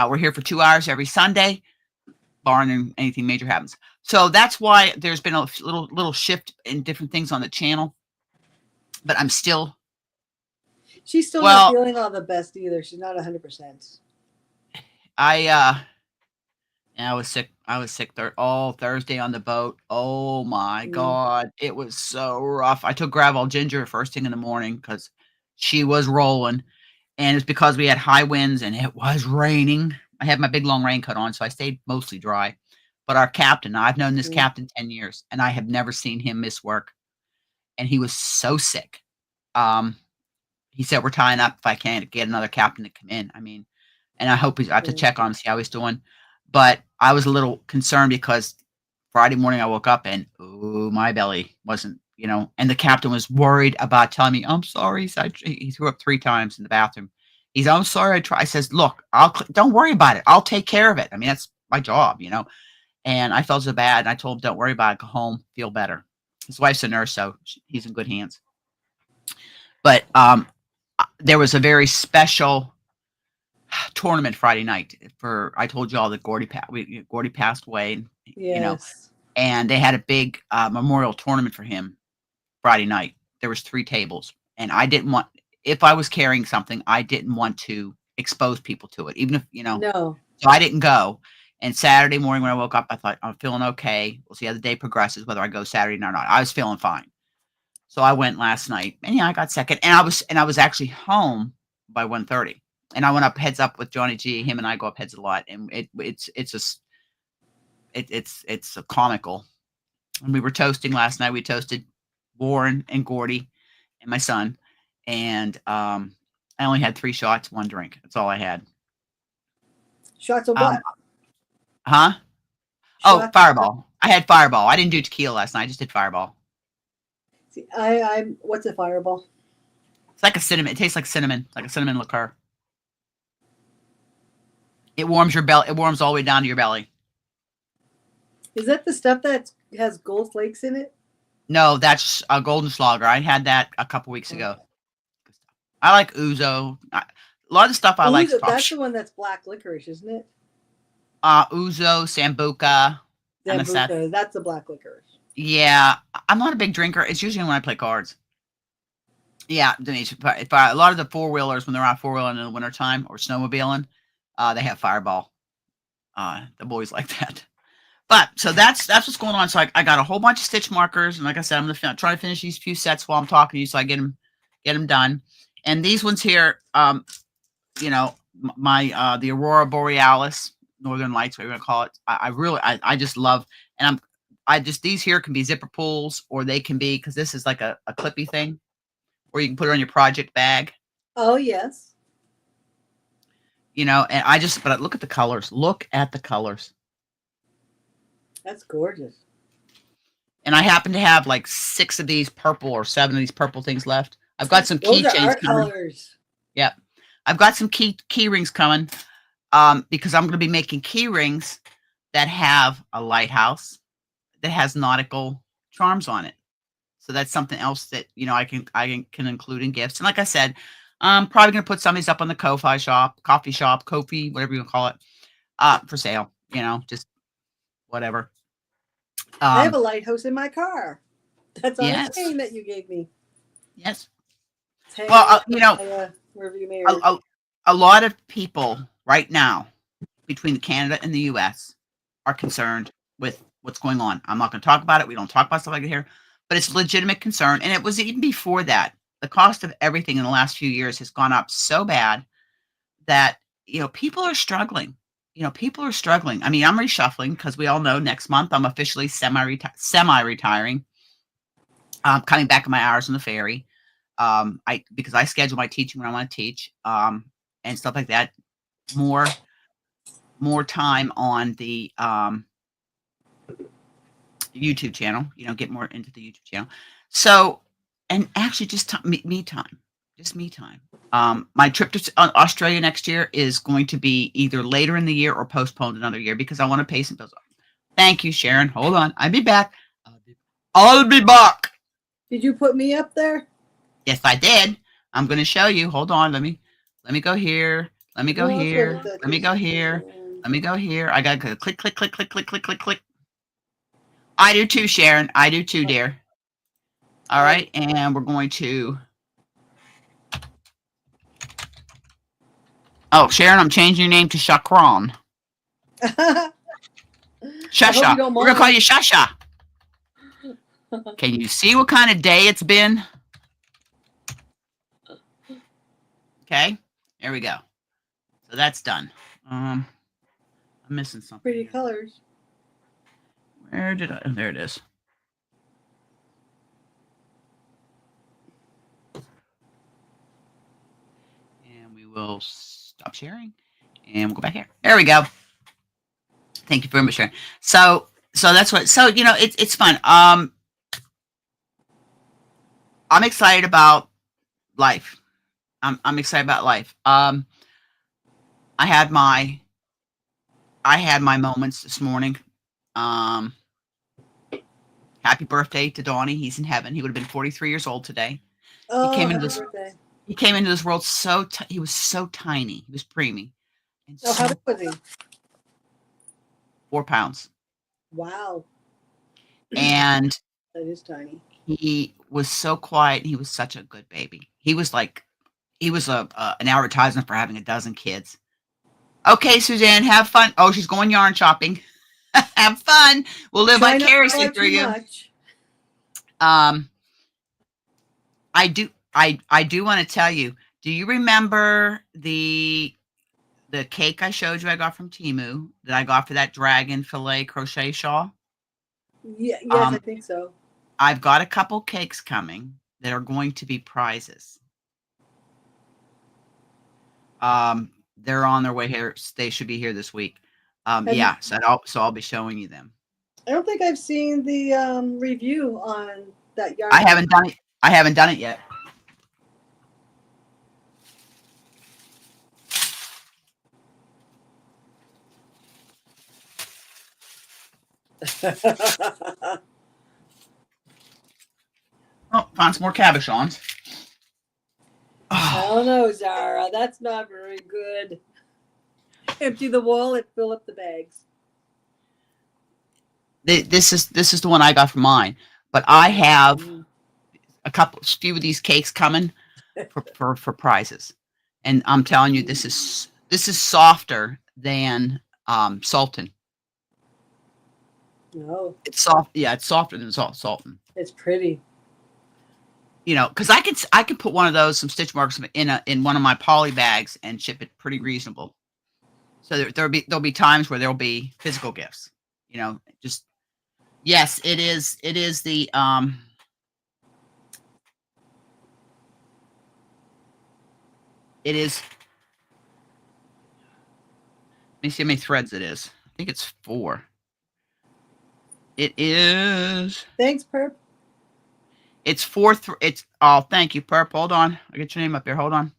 We're here for 2 hours every Sunday, barring anything major happens. So that's why there's been a little shift in different things on the channel. But I'm still. She's still not feeling all the best either. She's not 100%. I was sick. I was sick all Thursday on the boat. Oh my God. It was so rough. I took Gravol Ginger first thing in the morning because she was rolling. And it's because we had high winds and it was raining. I had my big long raincoat on, so I stayed mostly dry. But our captain, I've known this captain 10 years, and I have never seen him miss work. And he was so sick. He said, we're tying up if I can't get another captain to come in. I mean, and I hope I have to check on him, see how he's doing. But I was a little concerned because Friday morning I woke up and, my belly wasn't, you know, and the captain was worried about telling me, I'm sorry. He threw up 3 times in the bathroom. I'm sorry. I says, look, don't worry about it. I'll take care of it. I mean, that's my job, you know? And I felt so bad. And I told him, don't worry about it. Go home, feel better. His wife's a nurse, so he's in good hands. But there was a very special tournament Friday night I told you all that Gordy passed away, you know, and they had a big memorial tournament for him Friday night. There was 3 tables, and I didn't want, if I was carrying something, I didn't want to expose people to it, even if, you know, so I didn't go. And Saturday morning when I woke up, I thought, I'm feeling okay. We'll see how the day progresses, whether I go Saturday or not. I was feeling fine. So I went last night, and I got second, and I was actually home by 1:30. And I went up heads up with Johnny G. Him and I go up heads a lot, and it's a comical. And we were toasting last night. We toasted Warren and Gordy and my son, and I only had 3 shots, 1 drink. That's all I had. Shots of what? Huh? Oh, Fireball. I had Fireball. I didn't do tequila last night. I just did Fireball. See, what's a Fireball? It's like a cinnamon. It tastes like cinnamon, like a cinnamon liqueur. It warms your belly. It warms all the way down to your belly. Is that the stuff that has gold flakes in it? No, that's a Golden Slogger. I had that a couple weeks ago. I like Ouzo. A lot of the stuff I like. That's the one that's black licorice, isn't it? Ouzo, Sambuca. Sambuca. That's the black licorice. Yeah, I'm not a big drinker. It's usually when I play cards. Yeah, Denise. If a lot of the 4-wheelers, when they're out 4-wheeling in the wintertime or snowmobiling, they have Fireball. The boys like that. But so that's what's going on. So I got a whole bunch of stitch markers, and like I said, I'm gonna try to finish these few sets while I'm talking to you, so I get them done. And these ones here, you know, my the Aurora Borealis, Northern Lights, whatever you want to call it. I just love, and these here can be zipper pulls, or they can be, because this is like a clippy thing, where you can put it on your project bag. Oh yes. You know, and but look at the colors. Look at the colors. That's gorgeous. And I happen to have like 6 of these purple or 7 of these purple things left. I've got some keychains coming. Colors. Yep. I've got some key rings coming because I'm going to be making key rings that have a lighthouse that has nautical charms on it. So that's something else that, you know, I can include in gifts. And like I said, I'm probably going to put some of these up on the coffee shop, Ko-fi, whatever you want to call it, for sale, you know, just whatever. I have a lighthouse in my car. That's on yes. the chain that you gave me. Yes. Well, you know, review a lot of people right now between Canada and the US are concerned with what's going on. I'm not going to talk about it. We don't talk about stuff like it here, but it's a legitimate concern. And it was even before that. The cost of everything in the last few years has gone up so bad that, people are struggling. People are struggling. I mean, I'm reshuffling because we all know next month I'm officially semi-retiring. Coming back on my hours on the ferry. Because I schedule my teaching when I want to teach, and stuff like that. More time on the YouTube channel, get more into the YouTube channel. So, and actually just me time, just me time. My trip to Australia next year is going to be either later in the year or postponed another year because I want to pay some bills. Thank you, Sharon. Hold on. I'll be back. I'll be back. Did you put me up there? Yes, I did. I'm going to show you. Hold on. Let me go here. Let me go here. Let me go here. Let me go here. I got to go click, click, click, click, click, click, click, click. I do too, Sharon. I do too, dear. All right. And we're going to. Oh, Sharon, I'm changing your name to Shakron. Shasha. We're going to call you Shasha. Can you see what kind of day it's been? Okay. There we go. So that's done. I'm missing something. Pretty colors. Where did I? Oh, there it is. And we will stop sharing and we'll go back here. There we go. Thank you very much, Sharon. So that's what, it's fun. I'm excited about life. I'm excited about life. I had my moments this morning. Happy birthday to Donnie. He's in heaven. He would have been 43 years old today. Oh, he came into this world he was so tiny. He was preemie. And how big was he? 4 pounds. Wow. And that is tiny. He was so quiet. He was such a good baby. He was an advertisement for having a dozen kids. Okay, Suzanne, have fun. Oh, she's going yarn shopping. Have fun. We'll live vicariously through you. I do want to tell you. Do you remember the cake I showed you? I got from Temu that I got for that dragon fillet crochet shawl. Yeah, yes, I think so. I've got a couple cakes coming that are going to be prizes. They're on their way here. They should be here this week. Yeah, so I'll be showing you them. I don't think I've seen the review on that yarn. I haven't done it. I haven't done it yet. Oh, found some more cabochons. I don't know, Zara. That's not very good. Empty the wallet, fill up the bags. This is the one I got from mine, but I have few of these cakes coming for prizes, and I'm telling you, this is softer than Sultan. No, it's soft. Yeah, it's softer than Sultan. It's pretty. Because I could put one of those, some stitch marks in one of my poly bags and ship it pretty reasonable. So there'll be times where there'll be physical gifts. Just yes, it is the it is. Let me see how many threads it is. I think it's 4. It is. Thanks, Perp. It's 4. Oh, thank you, Perp. Hold on. I'll get your name up here. Hold on.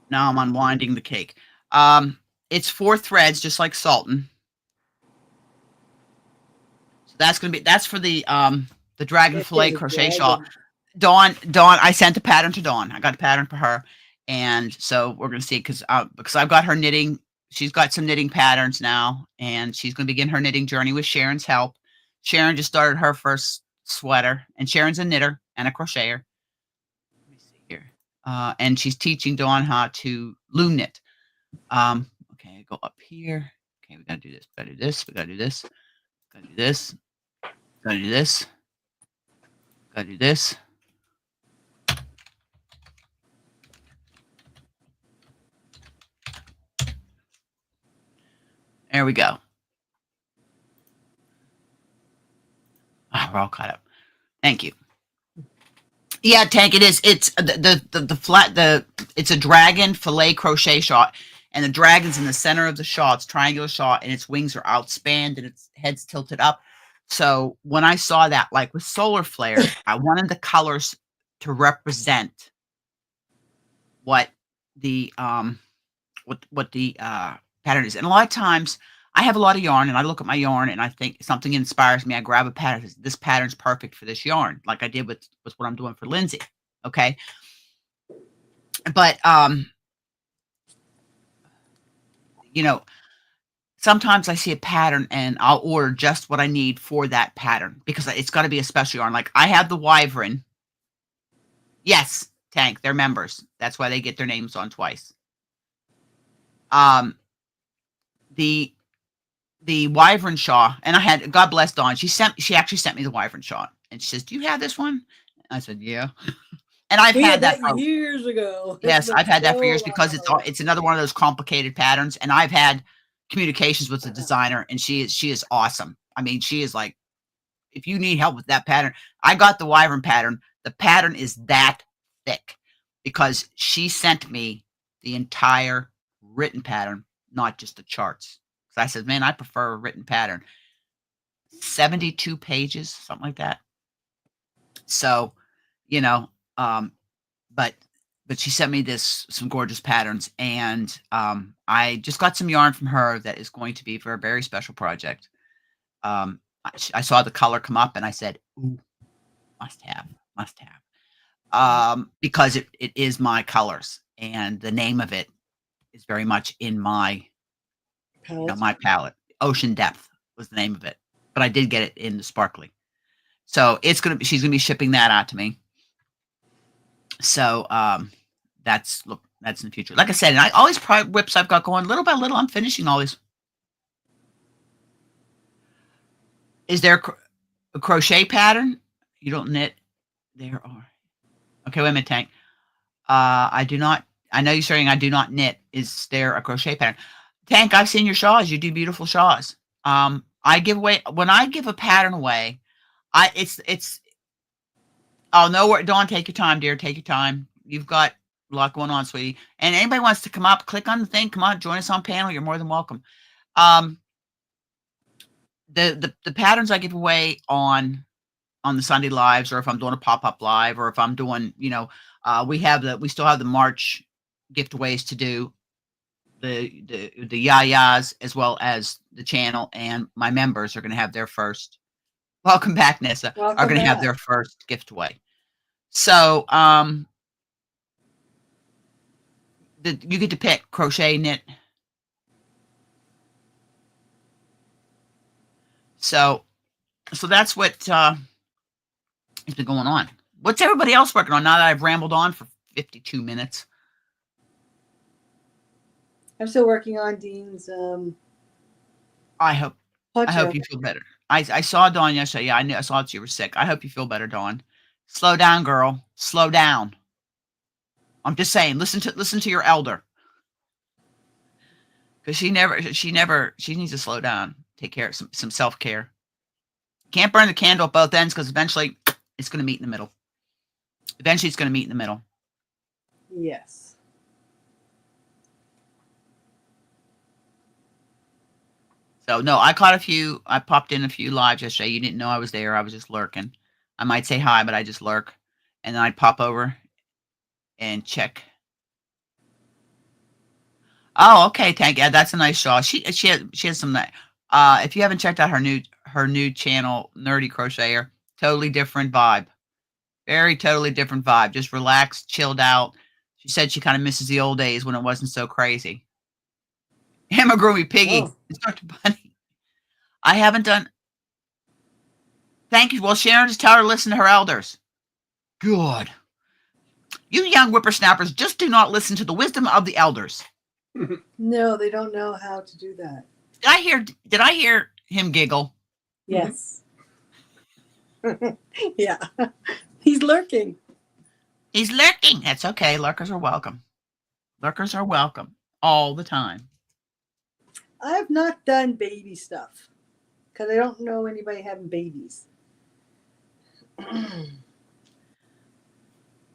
Now I'm unwinding the cake. It's 4 threads, just like Sultan. So that's for the dragon fillet crochet shawl. Dawn, I sent the pattern to Dawn. I got a pattern for her, and so we're gonna see because I've got her knitting. She's got some knitting patterns now, and she's gonna begin her knitting journey with Sharon's help. Sharon just started her first sweater, and Sharon's a knitter and a crocheter. Let me see here. And she's teaching Dawn how to loom knit. Okay, go up here. Okay, we gotta do this. We gotta do this. We gotta do this. Gotta do this. Gotta do this. Gotta do this. There we go. Oh, we're all caught up. Thank you. Yeah, Tank, it is. It's the flat it's a dragon fillet crochet shawl, and the dragon's in the center of the shawl. It's triangular shawl, and its wings are outspanned and its head's tilted up. So when I saw that, like with solar flare, I wanted the colors to represent what the pattern is. And a lot of times I have a lot of yarn and I look at my yarn and I think something inspires me. I grab a pattern. This pattern's perfect for this yarn, like I did with what I'm doing for Lindsay. Okay. But sometimes I see a pattern and I'll order just what I need for that pattern because it's got to be a special yarn. Like I have the Wyvern. Yes, Tank, they're members. That's why they get their names on twice. The Wyvern shawl, and I had, God bless Dawn, she actually sent me the Wyvern shawl, and she says, "Do you have this one?" I said, "Yeah." And I've had that for years ago. Yes, I've had that for years because it's another one of those complicated patterns, and I've had communications with the designer, and she is awesome. I mean, she is like, if you need help with that pattern, I got the Wyvern pattern. The pattern is that thick because she sent me the entire written pattern, not just the charts. So I said, man, I prefer a written pattern. 72 pages, something like that. So, but she sent me some gorgeous patterns, and I just got some yarn from her that is going to be for a very special project. I saw the color come up and I said, ooh, must have. Because it is my colors, and the name of it is very much in my palette. My palette. Ocean Depth was the name of it, but I did get it in the sparkly. So she's gonna be shipping that out to me. So that's in the future. Like I said, and all these whips I've got going, little by little, I'm finishing all these. Is there a crochet pattern? You don't knit? There are. Okay, wait a minute, Tank. I do not. I know you're saying I do not knit. Is there a crochet pattern? Tank, I've seen your shawls. You do beautiful shawls. I give away when I give a pattern away. Oh no, Dawn, take your time, dear. Take your time. You've got a lot going on, sweetie. And anybody wants to come up, click on the thing. Come on, join us on panel. You're more than welcome. The patterns I give away on the Sunday lives, or if I'm doing a pop-up live, or if I'm doing, we still have the March giveaways to do, the yayas as well as the channel, and my members are going to have their first. Welcome back, Nessa. Are going to have their first giveaway. So you get to pick crochet, knit. So that's what has been going on. What's everybody else working on now that I've rambled on for 52 minutes? I'm still working on Dean's. I hope you feel better. I saw Dawn yesterday. Yeah, I saw that you were sick. I hope you feel better, Dawn. Slow down, girl. Slow down. I'm just saying, listen to your elder. Because she needs to slow down. Take care of some self-care. Can't burn the candle at both ends because eventually it's going to meet in the middle. Eventually it's going to meet in the middle. Yes. So no, I popped in a few lives yesterday. You didn't know I was there. I was just lurking. I might say hi, but I just lurk. And then I'd pop over and check. Oh, okay, Tank. Yeah, that's a nice shawl. She has some if you haven't checked out her new channel, Nerdy Crocheter, totally different vibe. Very totally different vibe. Just relaxed, chilled out. She said she kind of misses the old days when it wasn't so crazy. Amagurumi Piggy. Oh. It's Dr. Bunny. I haven't done. Thank you. Well, Sharon, just tell her to listen to her elders. Good. You young whippersnappers just do not listen to the wisdom of the elders. No, they don't know how to do that. Did I hear him giggle? Yes. Yeah. He's lurking. He's lurking. That's okay. Lurkers are welcome. Lurkers are welcome all the time. I have not done baby stuff because I don't know anybody having babies.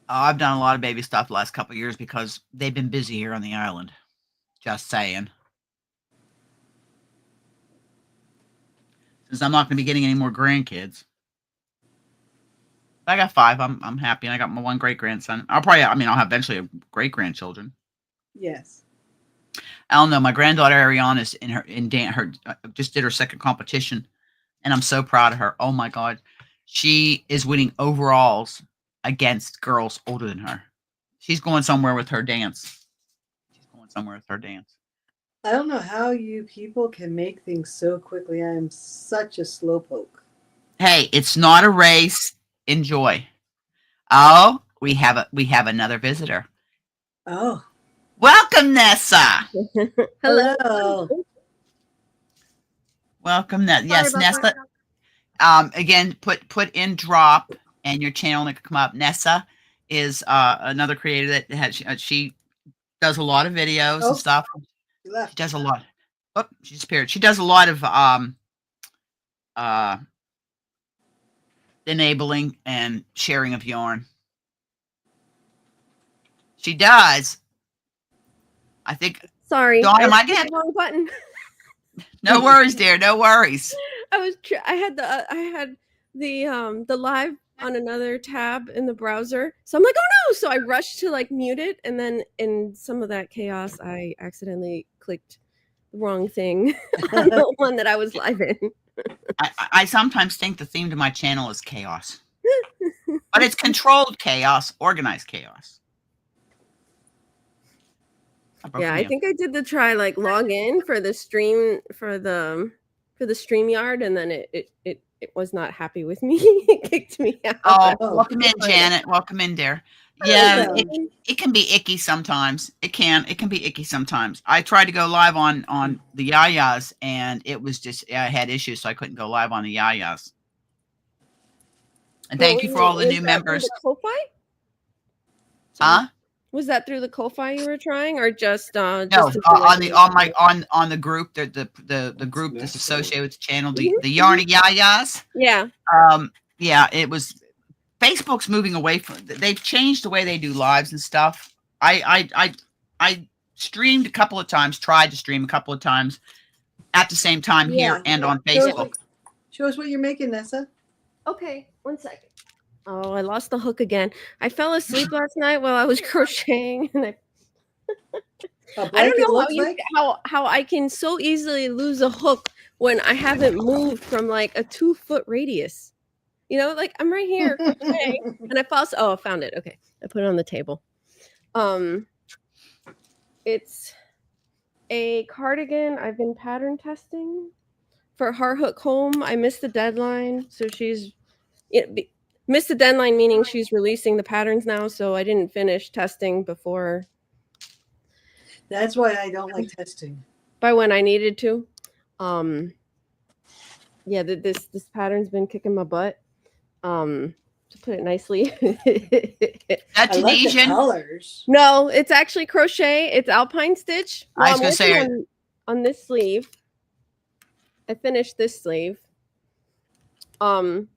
I've done a lot of baby stuff the last couple of years because they've been busy here on the island. Just saying. Since I'm not going to be getting any more grandkids. I got 5. I'm happy, and I got my 1 great grandson. I'll have eventually a great grandchildren. Yes. I don't know. My granddaughter Ariana's just did her 2nd competition, and I'm so proud of her. Oh my God, she is winning overalls against girls older than her. She's going somewhere with her dance. I don't know how you people can make things so quickly. I am such a slowpoke. Hey, it's not a race. Enjoy. Oh, we have another visitor. Oh. Welcome, Nessa. Hello. Welcome, Nessa. Yes, Nessa. Again, put in drop, and your channel can come up. Nessa is another creator that she does a lot of videos and stuff. She does a lot. Oh, she disappeared. She does a lot of enabling and sharing of yarn. She does. I think. Sorry, Dawn, am I getting the wrong button? No worries, dear. No worries. I had the live on another tab in the browser, so I'm like, oh no! So I rushed to like mute it, and then in some of that chaos, I accidentally clicked the wrong thing on the one that I was live in. I sometimes think the theme to my channel is chaos, but it's controlled chaos, organized chaos. Yeah, I think I did the try like log in for the stream for the StreamYard, and then it was not happy with me. It kicked me out. Oh, welcome in, Janet. Welcome in, dear. Yeah, it can be icky sometimes. It can be icky sometimes. I tried to go live on the Yayas, and it was just I had issues, so I couldn't go live on the Yayas. And thank you for all the new members. Ko-Fi? Huh? Was that through the Ko-Fi you were trying, or just no just on the group the group that's associated with the channel, the Yarny Yayas? Yeah. Yeah, it was. Facebook's moving away from. They've changed the way they do lives and stuff. I streamed a couple of times, tried to stream a couple of times at the same time here and on Facebook. Show us what you're making, Nessa. Okay, 1 second. Oh, I lost the hook again. I fell asleep last night while I was crocheting, and I don't know how I can so easily lose a hook when I haven't moved from like a 2-foot radius. You know, like I'm right here crocheting, and I fall. Oh, I found it. Okay, I put it on the table. It's a cardigan I've been pattern testing for Heart Hook Home. I missed the deadline, so she's missed the deadline, meaning she's releasing the patterns now, so I didn't finish testing before. That's why I don't like testing. By when I needed to. Yeah, this pattern's been kicking my butt. To put it nicely. That's Tunisian. Colors. No, it's actually crochet. It's alpine stitch. I was gonna say on this sleeve. I finished this sleeve. And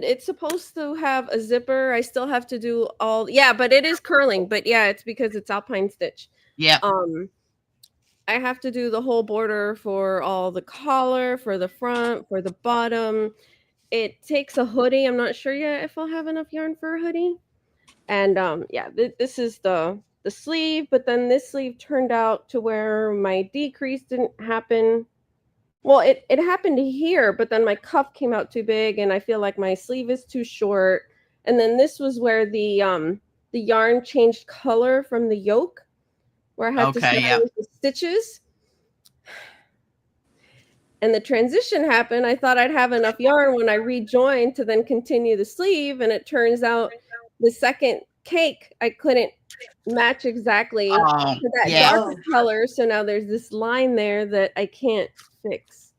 it's supposed to have a zipper. I still have to do but it is curling. But yeah, it's because it's alpine stitch. Yeah. I have to do the whole border for all the collar, for the front, for the bottom. It takes a hoodie. I'm not sure yet if I'll have enough yarn for a hoodie. And this is the sleeve, but then this sleeve turned out to where my decrease didn't happen. Well, it happened here, but then my cuff came out too big, and I feel like my sleeve is too short. And then this was where the yarn changed color from the yoke, where I had to start with the stitches. And the transition happened. I thought I'd have enough yarn when I rejoined to then continue the sleeve, and it turns out the second cake I couldn't match exactly Oh, to that yeah. darker color. So now there's this line there that I can't fix.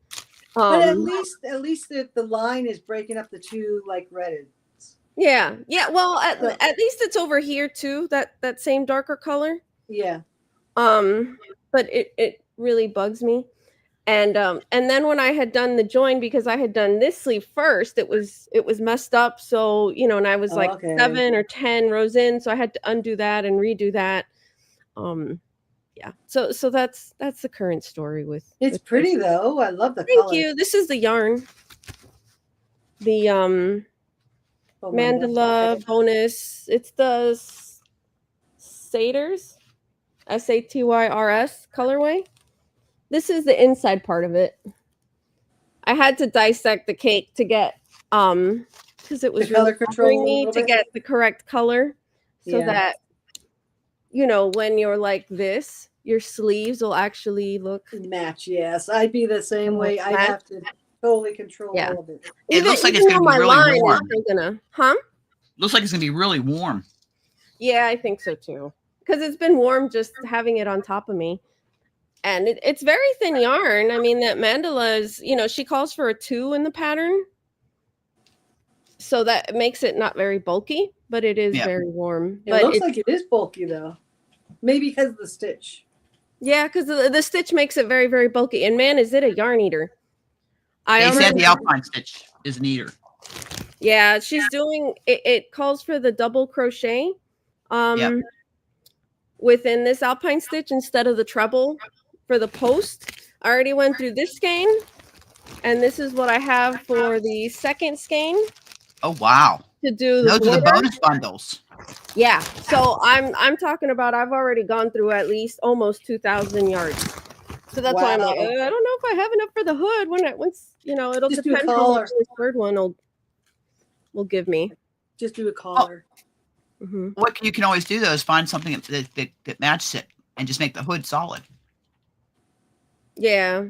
But at least the line is breaking up the two like redded. Yeah. Well, So- at least it's over here too. That same darker color. Yeah. But it really bugs me. And then when I had done the join, because I had done this sleeve first, it was messed up. So, you know, and I was Oh, like okay. 7 or 10 rows in, so I had to undo that and redo that. Yeah. So that's the current story with. It's with pretty this. though. I love the Thank color. you. This is the yarn. The Oh, mandala bonus. It's the Satyrs, SATYRS colorway. This is the inside part of it. I had to dissect the cake to get because it was The color really control bothering a me little to bit? get the correct color so Yeah. that, you know, when you're like this, your sleeves will actually look Match, yes. I'd be the same way. I'd Match. have to totally control Yeah. all of it. It looks like it's even gonna though be my really line warm. is still gonna, huh? Looks like it's gonna be really warm. Yeah, I think so too. Because it's been warm just having it on top of me. And it's very thin yarn. I mean, that mandala is, you know, she calls for a 2 in the pattern. So that makes it not very bulky, but it is Yeah. very warm. It But looks like it is bulky though. Maybe because of the stitch. yeah, because the stitch makes it very, very bulky. And man, is it a yarn eater. They said already- the Alpine stitch is neater. Yeah, she's doing it. It calls for the double crochet within this alpine stitch instead of the treble for the post. I already went through this skein, and this is what I have for the second skein Oh wow. to do the Those are the border. bonus bundles. Yeah, so I'm talking about I've already gone through at least almost 2,000 yards. So that's why I'm like, Wow. I don't know if I have enough for the hood. Once you know, it'll Just do a depend on collar. what this third one will give me. Just do a collar. Hmm. What you can always do though is find something that matches it and just make the hood solid. Yeah,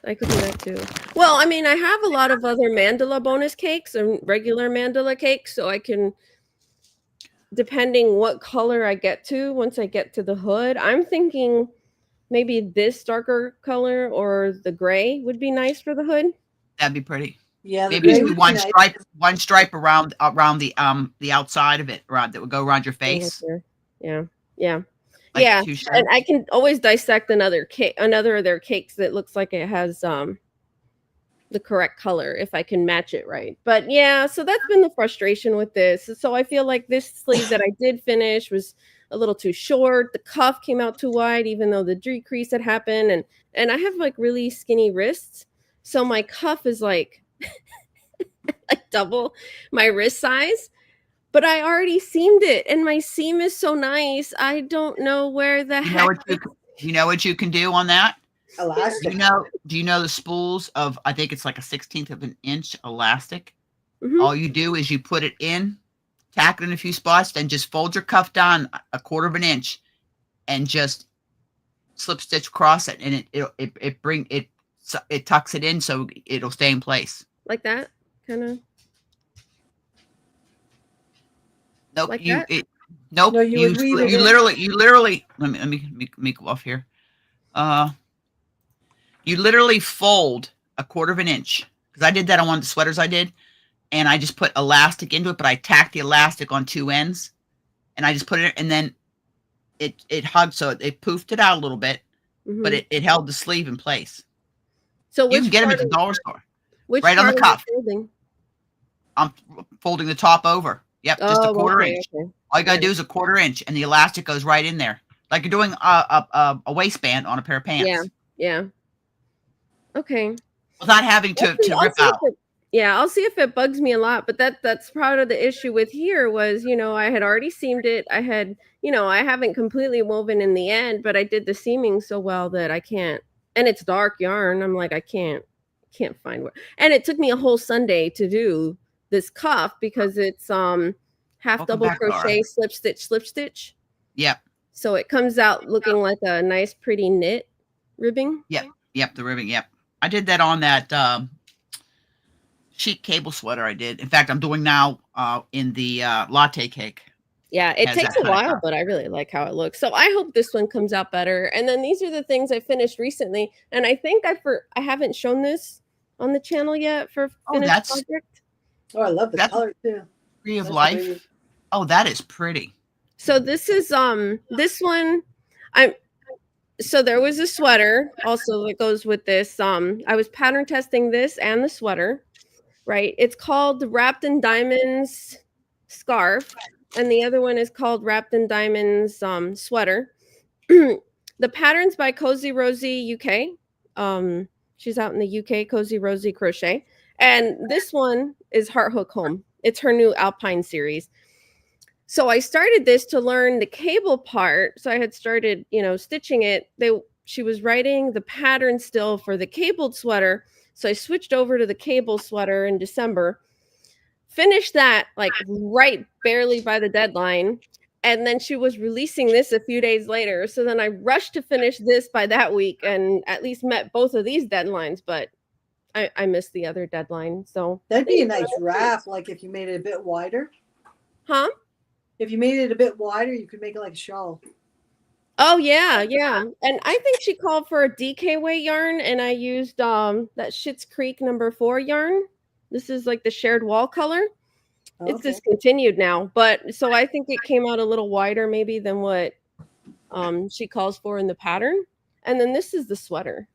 I could do that too. Well, I mean, I have a lot of other mandala bonus cakes and regular mandala cakes, so I can, depending what color I get to, once I get to the hood, I'm thinking maybe this darker color or the gray would be nice for the hood. That'd be pretty. Yeah, the Maybe just gray do would be one nice. stripe around the outside of it, around that would go around your face. Yeah. Like Yeah, two stripes. and I can always dissect another cake, another of their cakes that looks like it has the correct color if I can match it right. But yeah, so that's been the frustration with this. So I feel like this sleeve that I did finish was a little too short. The cuff came out too wide, even though the decrease had happened, and I have like really skinny wrists, so my cuff is like like double my wrist size. But I already seamed it, and my seam is so nice. I don't know where the heck. You know what you can do on that? Elastic. Do you know the spools of, I think it's like a 1/16 of an inch elastic? Mhm. All you do is you put it in, tack it in a few spots, then just fold your cuff down 1/4 of an inch and just slip stitch across it, and it tucks it in so it'll stay in place. Like that, kind of. Nope. Like that? Nope. No, you would weave it you in. literally let me go off here. You literally fold 1/4 of an inch, because I did that on one of the sweaters I did, and I just put elastic into it, but I tacked the elastic on 2 ends, and I just put it, and then it hugged, so it poofed it out a little bit, but Mhm. it held the sleeve in place. So You which can get them part at the of- dollar store. which right on the part are you cuff. folding? I'm folding the top over. Yep, just a 1/4 okay, inch. okay. All you gotta do is 1/4 inch, and the elastic goes right in there, like you're doing a waistband on a pair of pants. Yeah. Okay. Without having to I'll rip see if out. I'll see if it bugs me a lot, but that's part of the issue with here was, you know, I had already seamed it. I had, you know, I haven't completely woven in the end, but I did the seaming so well that I can't, and it's dark yarn. I'm like, I can't find where. And it took me a whole Sunday to do this cuff because it's half Welcome double back, Laura. crochet, slip stitch. Yep, So it comes out looking like a nice pretty knit ribbing. the ribbing. Yep, I did that on that sheet cable sweater I did. In fact, I'm doing now in the latte cake. Yeah, it Has takes that a kind of while, color. but I really like how it looks. So I hope this one comes out better. And then these are the things I finished recently, and I think I haven't shown this on the channel yet for Oh, finished that's project. Oh, I love the That's- color too. Tree of That's Life. pretty. Oh, that is pretty. So this is this one I'm so there was a sweater also that goes with this. I was pattern testing this and the sweater, right? It's called the Wrapped in Diamonds scarf, and the other one is called Wrapped in Diamonds sweater. The pattern's by Cozy Rosie UK. She's out in the UK, Cozy Rosie Crochet. And this one is Heart Hook Home. It's her new Alpine series. So I started this to learn the cable part. So I had started, stitching it. She was writing the pattern still for the cabled sweater. So I switched over to the cable sweater in December. Finished that like right barely by the deadline. And then she was releasing this a few days later. So then I rushed to finish this by that week and at least met both of these deadlines, but I missed the other deadline. So That'd be a nice wrap, like if you made it a bit wider. Huh? If you made it a bit wider, you could make it like a shawl. Oh yeah. And I think she called for a DK weight yarn, and I used that Schitt's Creek #4 yarn. This is like the shared wall color. Oh, It's okay. discontinued now, but so I think it came out a little wider maybe than what she calls for in the pattern. And then this is the sweater.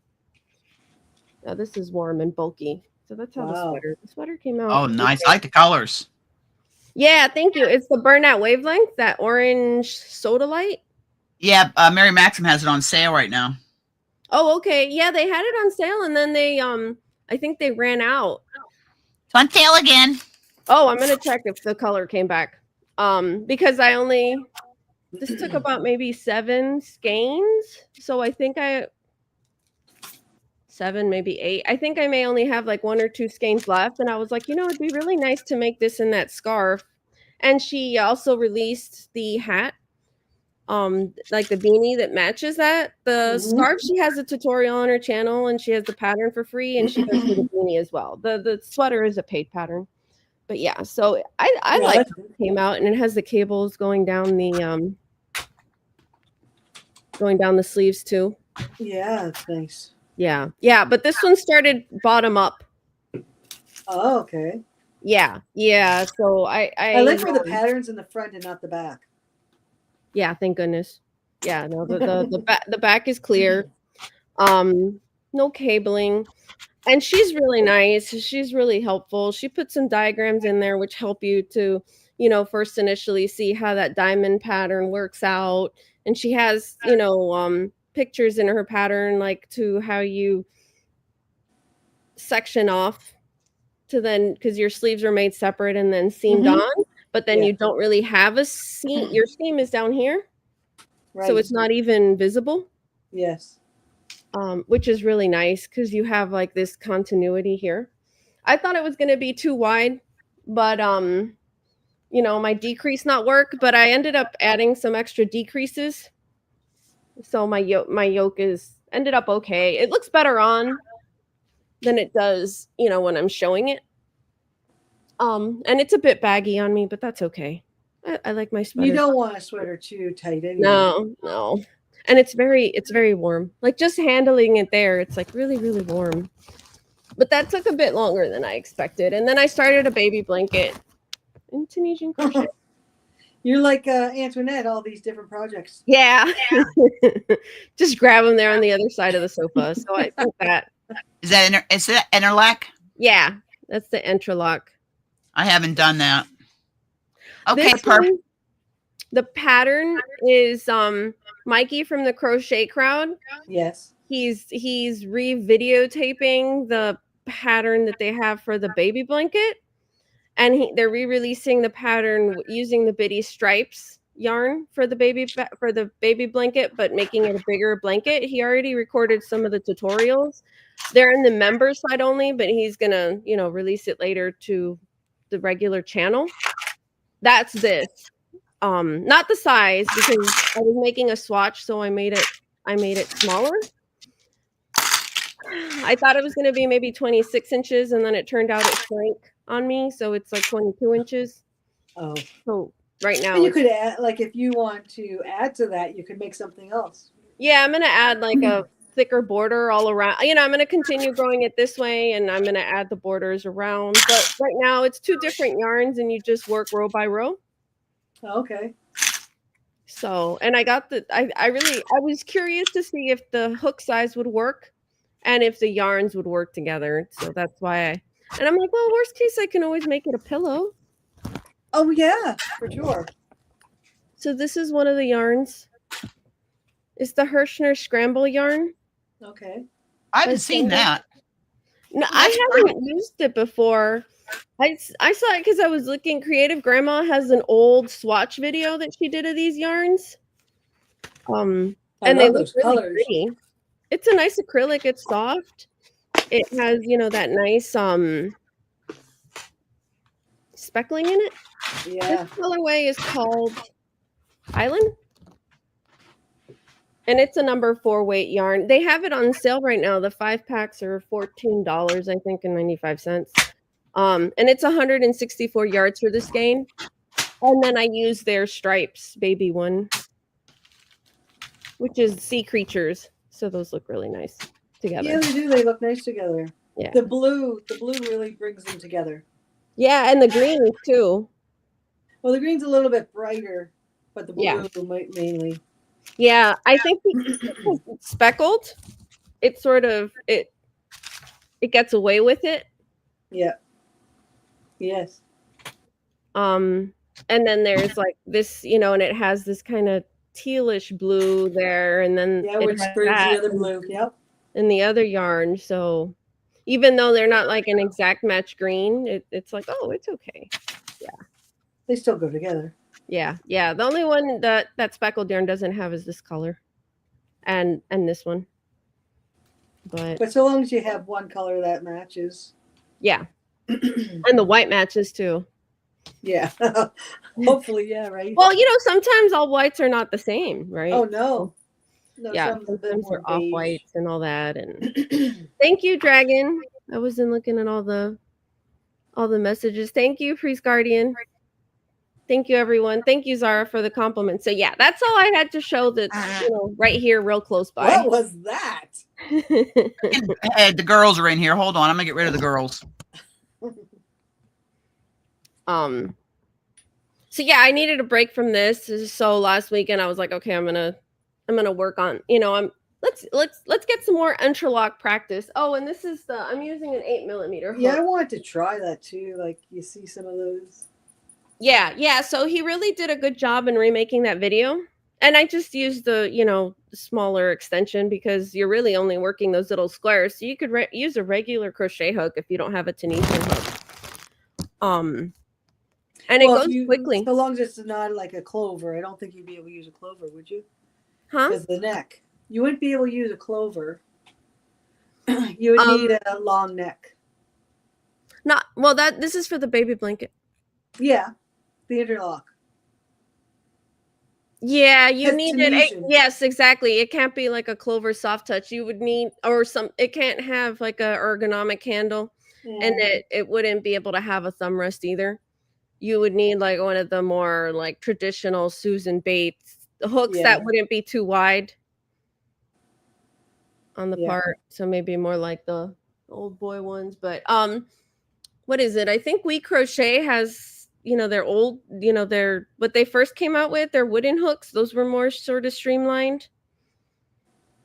Now this is warm and bulky. So that's how Wow. the sweater came out. Oh, nice. I like the colors. Yeah, thank you. It's the Burnout Wavelength, that orange soda light. Yeah, Mary Maxim has it on sale right now. Oh, okay. Yeah, they had it on sale, and then they I think they ran out. It's on sale again. Oh, I'm gonna check if the color came back. Because this took about maybe 7 skeins. So I think 7, maybe 8. I think I may only have like 1 or 2 skeins left. And I was like, it'd be really nice to make this in that scarf. And she also released the hat, like the beanie that matches that. The scarf, she has a tutorial on her channel, and she has the pattern for free, and she does the beanie as well. The sweater is a paid pattern. But yeah, so I like how it came out, and it has the cables going down the sleeves too. Yeah, it's nice. Yeah, but this one started bottom up. Oh, okay. Yeah. So I like for the patterns in the front and not the back. Yeah, thank goodness. Yeah, no, the back is clear. No cabling. And she's really nice. She's really helpful. She put some diagrams in there which help you to, first initially see how that diamond pattern works out. And she has, pictures in her pattern, like to how you section off to then, because your sleeves are made separate and then seamed on, but then you don't really have a seam. Your seam is down here. Right. So it's not even visible. Yes. Which is really nice because you have like this continuity here. I thought it was going to be too wide, but my decrease not work, but I ended up adding some extra decreases. So my yoke ended up okay. It looks better on than it does, when I'm showing it. And it's a bit baggy on me, but that's okay. I like my sweater. You don't want a sweater too tight anyway. No. And it's very warm. Like just handling it there, it's like really, really warm. But that took a bit longer than I expected. And then I started a baby blanket in Tunisian crochet. You're like Antoinette, all these different projects. Yeah. Just grab them there on the other side of the sofa. So I think that. Is that interlock? Yeah, that's the interlock. I haven't done that. Okay, perfect. The pattern is Mikey from the Crochet Crowd. Yes. He's re-videotaping the pattern that they have for the baby blanket, and they're re-releasing the pattern using the Biddy Stripes yarn for the baby blanket, but making it a bigger blanket. He already recorded some of the tutorials. They're in the member side only, but he's gonna release it later to the regular channel. That's this. Not the size, because I was making a swatch, so I made it smaller. I thought it was going to be maybe 26 inches, and then it turned out it shrank on me, so it's like 22 inches. Oh. So right now. And you could add, like, if you want to add to that, you could make something else. Yeah, I'm gonna add like a thicker border all around. I'm gonna continue growing it this way, and I'm gonna add the borders around. But right now, it's 2 different yarns, and you just work row by row. Okay. So, and I got I was curious to see if the hook size would work, and if the yarns would work together. So that's why and I'm like, well, worst case, I can always make it a pillow. Oh yeah, for sure. So this is one of the yarns. It's the Hirschner Scramble yarn. Okay. I haven't seen that. No, I haven't used it before. I saw it because I was looking. Creative Grandma has an old swatch video that she did of these yarns. And they look really pretty. It's a nice acrylic. It's soft. It has, that nice speckling in it. Yeah. This colorway is called Island. And it's a number 4 weight yarn. They have it on sale right now. The 5 packs are $14, I think, and 95 cents. And it's 164 yards for the skein. And then I use their Stripes baby one, which is Sea Creatures. So those look really nice together. Yeah, they do. They look nice together. Yeah. The blue really brings them together. Yeah, and the green too. Well, the green's a little bit brighter, but the blue might mainly. Yeah, I think because it's speckled, it sort of it gets away with it. Yeah. Yes. And then there's like this, and it has this kind of tealish blue there, and then which brings the other blue. Yep. And the other yarn. So even though they're not like an exact match green, it's like, oh, it's okay. Yeah. They still go together. Yeah. The only one that speckled yarn doesn't have is this color, and this one. But so long as you have one color that matches. Yeah. And the white matches too. Yeah. Hopefully, yeah, right. Well, sometimes all whites are not the same, right? Oh no. Yeah, sometimes they're off whites and all that. And thank you, Dragon. I wasn't looking at all the messages. Thank you, Priest Guardian. Thank you, everyone. Thank you, Zara, for the compliment. So yeah, that's all I had to show that's right here, real close by. What was that? The girls are in here. Hold on, I'm gonna get rid of the girls. So yeah, I needed a break from this. So last weekend I was like, okay, I'm gonna work on, let's get some more interlock practice. Oh, and this is I'm using an 8mm hook. Yeah, I wanted to try that too. Like you see some of those. Yeah. So he really did a good job in remaking that video. And I just used the, smaller extension because you're really only working those little squares. So you could use a regular crochet hook if you don't have a Tunisian hook. And it goes quickly. So long as it's not like a clover. I don't think you'd be able to use a clover, would you? Huh? Because the neck. You wouldn't be able to use a clover. You would need a long neck. This is for the baby blanket. Yeah. The interlock. Yeah, you need it. Yes, exactly. It can't be like a clover soft touch. You would need, it can't have like a ergonomic handle, and it wouldn't be able to have a thumb rest either. You would need like one of the more like traditional Susan Bates hooks that wouldn't be too wide on the part. So maybe more like the old boy ones. But what is it? I think We Crochet has, their old, what they first came out with, their wooden hooks. Those were more sort of streamlined.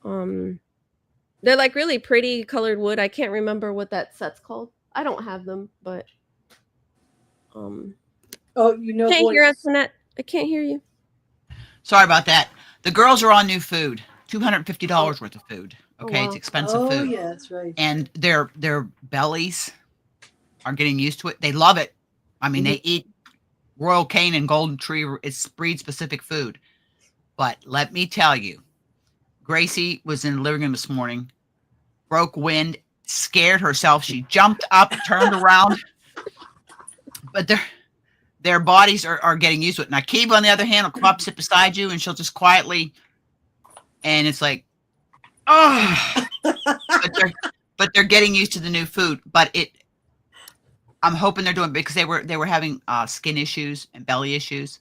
They're like really pretty colored wood. I can't remember what that set's called. I don't have them, but can't hear us, Annette. I can't hear you. Sorry about that. The girls are on new food. $250 worth of food. Okay, It's expensive food. Oh yeah, that's right. And their bellies are getting used to it. They love it. I mean, they eat Royal Cane and Golden Tree. It's breed specific food. But let me tell you, Gracie was in the living room this morning, broke wind, scared herself. She jumped up, turned around. But their bodies are getting used to it. Now, Kiva, on the other hand, will come up, sit beside you, and she'll just quietly, and it's like, oh. but they're getting used to the new food. But I'm hoping they're doing it because they were having skin issues and belly issues.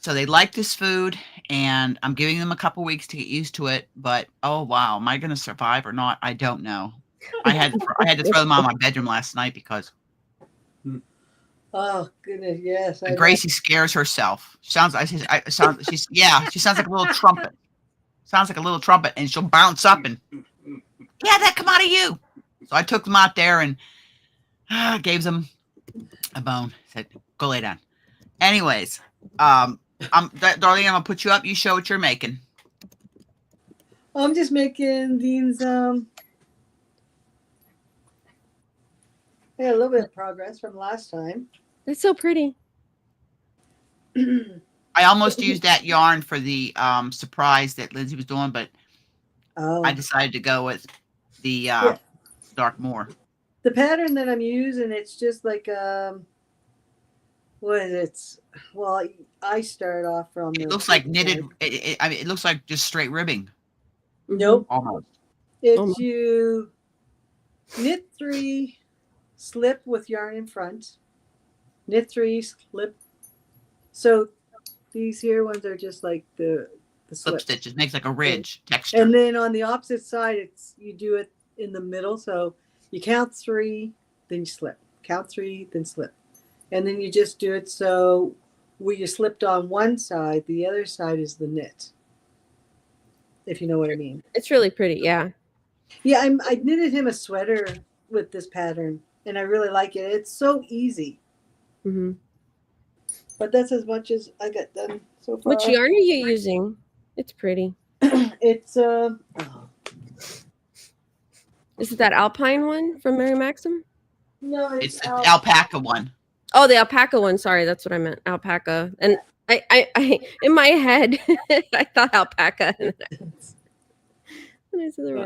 So they like this food, and I'm giving them a couple weeks to get used to it. But oh wow, am I going to survive or not? I don't know. I had to throw them out of my bedroom last night because Oh goodness, yes. I know. Gracie scares herself. She sounds like she sounds like a little trumpet. Sounds like a little trumpet, and she'll bounce up and that come out of you. So I took them out there and gave them a bone. Said, "Go lay down." Anyways, Darlene, I'm gonna put you up. You show what you're making. I'm just making these. I had a little bit of progress from last time. That's so pretty. I almost used that yarn for the surprise that Lindsay was doing, but Oh, I decided to go with the Dark Moor. the pattern that I'm using, it's just like what is it? Well, I start off from. It looks like knitted. I mean, it looks like just straight ribbing. Nope. Almost. It's you knit 3, slip with yarn in front, knit 3, slip. So these here ones are just like the Slip slip. stitches makes like a ridge texture. And then on the opposite side, it's you do it in the middle. So you count 3, then you slip. Count 3, then slip. And then you just do it so where you slipped on one side, the other side is the knit. If you know what I mean. It's really pretty. Yeah. Yeah, I knitted him a sweater with this pattern, and I really like it. It's so easy. Mm-hmm. But that's as much as I got done so far. Which yarn are you using? It's pretty. It's Is it that alpine one from Mary Maxim? no, It's the alpaca one. Oh, the alpaca one. Sorry, that's what I meant. Alpaca. And I in my head, I thought alpaca.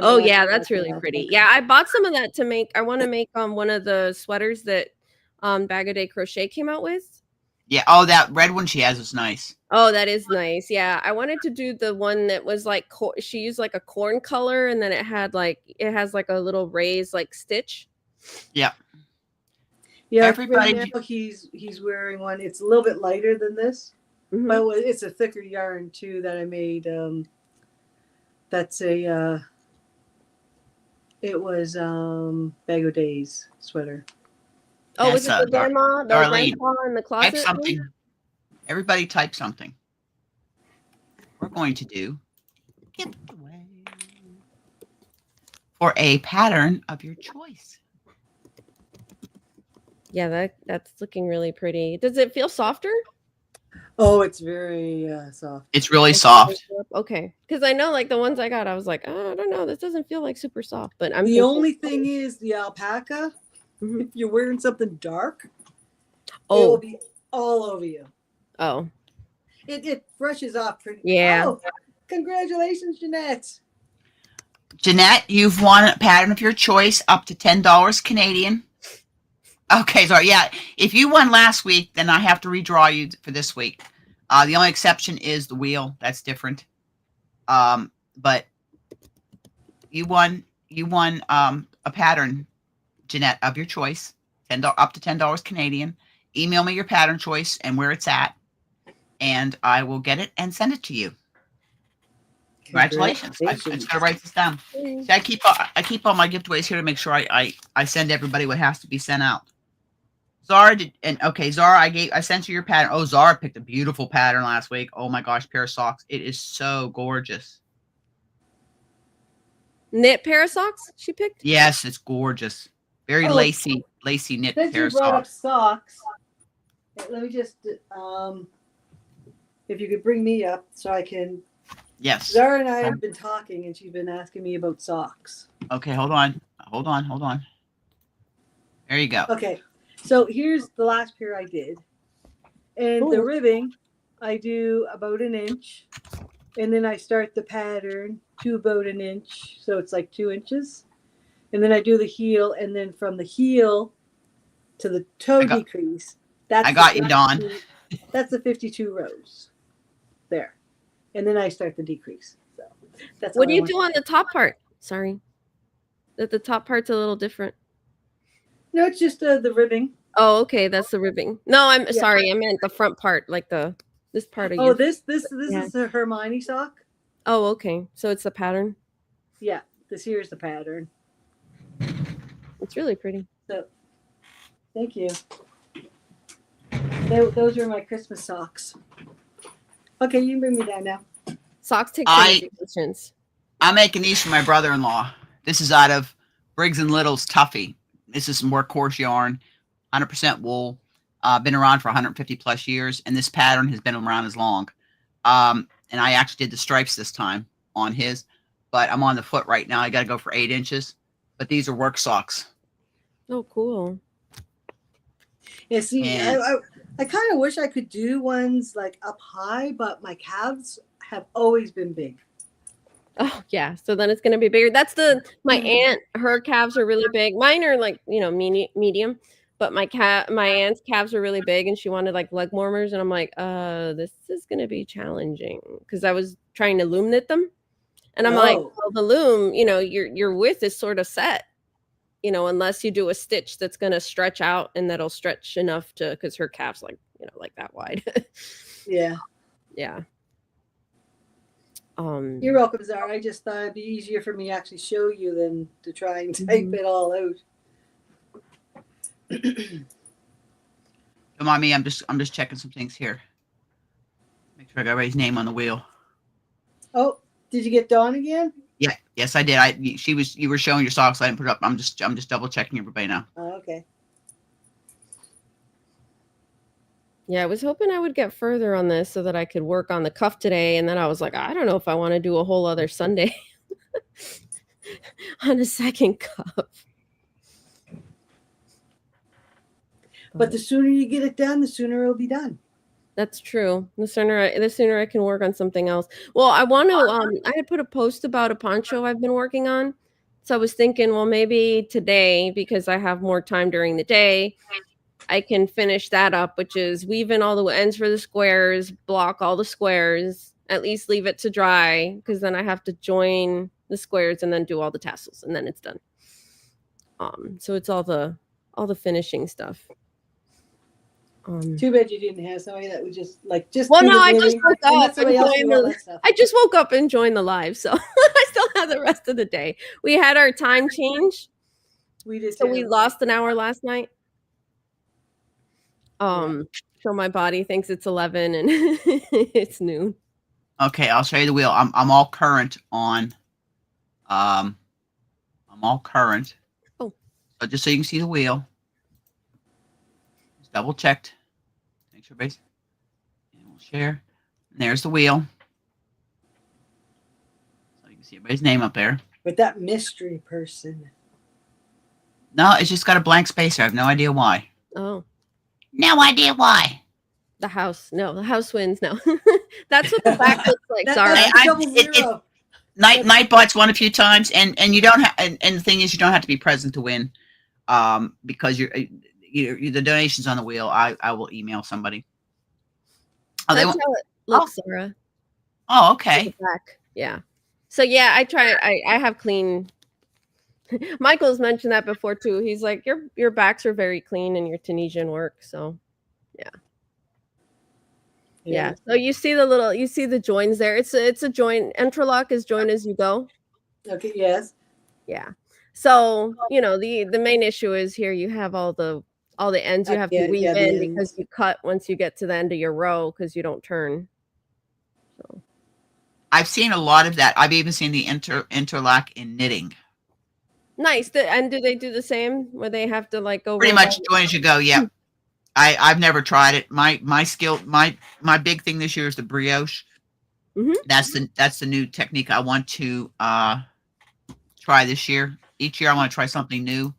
Oh yeah, that's really pretty. Yeah, I bought some of that to make. I want to make one of the sweaters that Bag of Day Crochet came out with. Yeah. Oh, that red one she has is nice. Oh, that is nice. Yeah, I wanted to do the one that was like she used like a corn color, and then it has like a little raised like stitch. Yeah. Yeah, Everybody- right now he's wearing one. It's a little bit lighter than this, Mhm. but it's a thicker yarn too that I made. That's a it was Bag of Days sweater. Oh, was Yes, it the grandma, the Darlene, grandpa in the Type closet? something. one? Everybody type something. We're going to do giveaway for a pattern of your choice. Yeah, that's looking really pretty. Does it feel softer? Oh, it's very soft. It's really soft. Okay, because I know like the ones I got, I was like, oh, I don't know, this doesn't feel like super soft. But I'm The thinking- only thing is the alpaca. Mhm. If you're wearing something dark, it will Oh, be all over you. oh, It brushes off pretty. Yeah. Oh, congratulations, Jeanette. Jeanette, you've won a pattern of your choice up to $10 Canadian. Okay, sorry. Yeah, if you won last week, then I have to redraw you for this week. The only exception is the wheel. That's different. But you won a pattern, Jeanette, of your choice, up to $10 Canadian. Email me your pattern choice and where it's at, and I will get it and send it to you. Congratulations! I just gotta write this down. See, I keep all my giveaways here to make sure I send everybody what has to be sent out. Zara did, and okay, Zara, I sent you your pattern. Oh, Zara picked a beautiful pattern last week. Oh my gosh, pair of socks. It is so gorgeous. knit pair of socks she picked. Yes, it's gorgeous. Very Oh. lacy knit Since pair you of brought up socks. socks, let me just if you could bring me up so I can. Yes. Zara and I have been talking, and she's been asking me about socks. Okay, hold on. There you go. Okay, so here's the last pair I did, and the Ooh. ribbing I do about an inch, and then I start the pattern to about an inch, so it's like 2 inches, and then I do the heel, and then from the heel to the toe I got- decrease. That's I the got you, Dawn. 52 That's the 52 rows there, and then I start the decrease. So that's What all do I you want. do on the top part? Sorry, that the top part's a little different. No, it's just the ribbing. Oh, okay, that's the ribbing. No, I'm Yeah. sorry, I meant the front part, like the This part of Oh, your. this Yeah. is a Hermione sock. Oh, okay. So it's the pattern. Yeah, this here is the pattern. It's really pretty. So, thank you. Those are my Christmas socks. Okay, you can bring me down now. Socks take I- vacations. I'm making these for my brother-in-law. This is out of Briggs and Little's Tuffy. This is some workhorse yarn, 100% wool. Been around for 150 plus years, and this pattern has been around as long. And I actually did the stripes this time on his, but I'm on the foot right now. I got to go for 8 inches, but these are work socks. Oh, cool. Yeah, see, And- I kind of wish I could do ones like up high, but my calves have always been big. Oh yeah, so then it's gonna be bigger. That's my aunt. Her calves are really big. Mine are like medium, but my aunt's calves are really big, and she wanted like leg warmers, and I'm like, this is gonna be challenging because I was trying to loom knit them, and I'm like, Oh. well, the loom, your width is sort of set, unless you do a stitch that's gonna stretch out and that'll stretch enough to because her calves like that wide. Yeah. Yeah. You're welcome, Zara. I just thought it'd be easier for me to actually show you than to try and type it all out. Don't mind me. I'm just checking some things here. Make sure I got everybody's name on the wheel. Oh, did you get Dawn again? Yeah, yes, I did. You were showing your socks. I didn't put it up. I'm just double checking everybody now. Oh, okay. Yeah, I was hoping I would get further on this so that I could work on the cuff today. And then I was like, I don't know if I want to do a whole other Sunday on a second cuff. But the sooner you get it done, the sooner it'll be done. That's true. The sooner I can work on something else. Well, I want to. I had put a post about a poncho I've been working on, so I was thinking, well, maybe today because I have more time during the day, I can finish that up, which is weave in all the ends for the squares, block all the squares, at least leave it to dry because then I have to join the squares and then do all the tassels and then it's done. So it's all the finishing stuff. Too bad you didn't have somebody that would just Well, do no, the I just knitting woke and let up somebody else and do all that stuff. I just woke up and joined the live, so I still have the rest of the day. We had our time change, We did so too. we lost an hour last night. So my body thinks it's 11 and it's noon. Okay, I'll show you the wheel. I'm all current on. I'm all current. Oh. So just so you can see the wheel. Just double checked. Make sure everybody's. And we'll share. And there's the wheel. So you can see everybody's name up there. With that mystery person. No, it's just got a blank space there. I have no idea why. Oh, No idea why. the house wins. No, that's what the back looks like. Sorry. That's I- double it- zero. Nightbot's won a few times, and you don't have. And the thing is, you don't have to be present to win, because you're the donations on the wheel. I will email somebody. Oh, they That's want, how it looks, Sarah. oh, okay. The back. Yeah. So yeah, I have clean. Michael's mentioned that before too. He's like, your backs are very clean in your Tunisian work. So yeah. So you see the joins there. It's a join. Interlock is join as you go. Okay, yes. Yeah. So the main issue is here you have all the ends you have to weave the in ends. because you cut once you get to the end of your row because you don't turn. So I've seen a lot of that. I've even seen the interlock in knitting. nice. And do they do the same where they have to like go Pretty row much by- join as you go. Yeah. I've never tried it. My skill, my big thing this year is the brioche. Mhm. That's the new technique I want to try this year. Each year I want to try something new.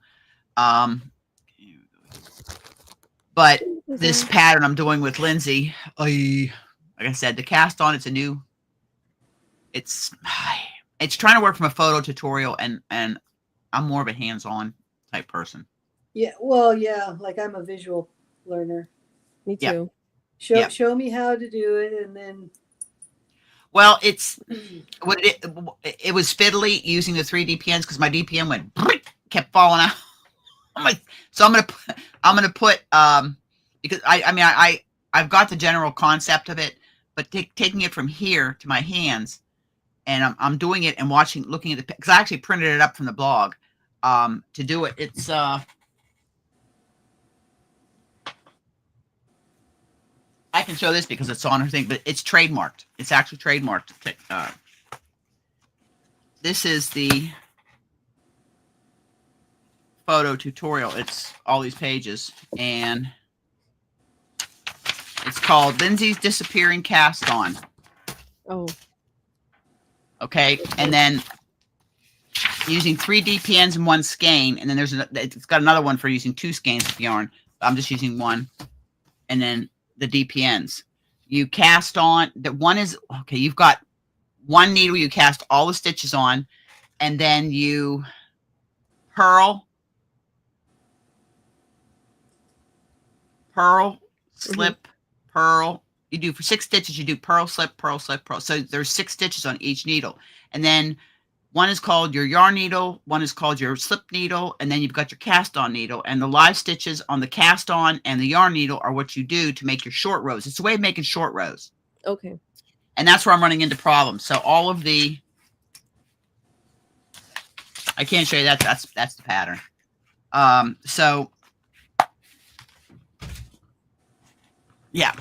But this pattern I'm doing with Lindsay, like I said, the cast on, it's trying to work from a photo tutorial, and I'm more of a hands-on type person. Yeah, well, yeah, like I'm a visual learner. Me Yeah. too. Show me how to do it, and then Well, it was fiddly using the 3 DPNs because my DPN went kept falling out. I'm like, so I'm gonna put because I've got the general concept of it, but taking it from here to my hands, and I'm doing it and looking at because I actually printed it up from the blog to do it. It's I can show this because it's on her thing, but it's trademarked. It's actually trademarked. This is the photo tutorial. It's all these pages, and it's called Lindsay's Disappearing Cast On. Oh. Okay, and then using 3 DPNs and 1 skein, and then it's got another one for using 2 skeins of yarn. I'm just using 1, and then the DPNs. You cast on that one is okay. You've got 1 needle. You cast all the stitches on, and then you purl, slip, purl. You do for 6 stitches. You do purl, slip, purl, slip, purl. So there's 6 stitches on each needle, and then one is called your yarn needle, one is called your slip needle, and then you've got your cast on needle. And the live stitches on the cast on and the yarn needle are what you do to make your short rows. It's a way of making short rows. Okay. And that's where I'm running into problems. So all of the, I can't show you that. That's the pattern. So yeah.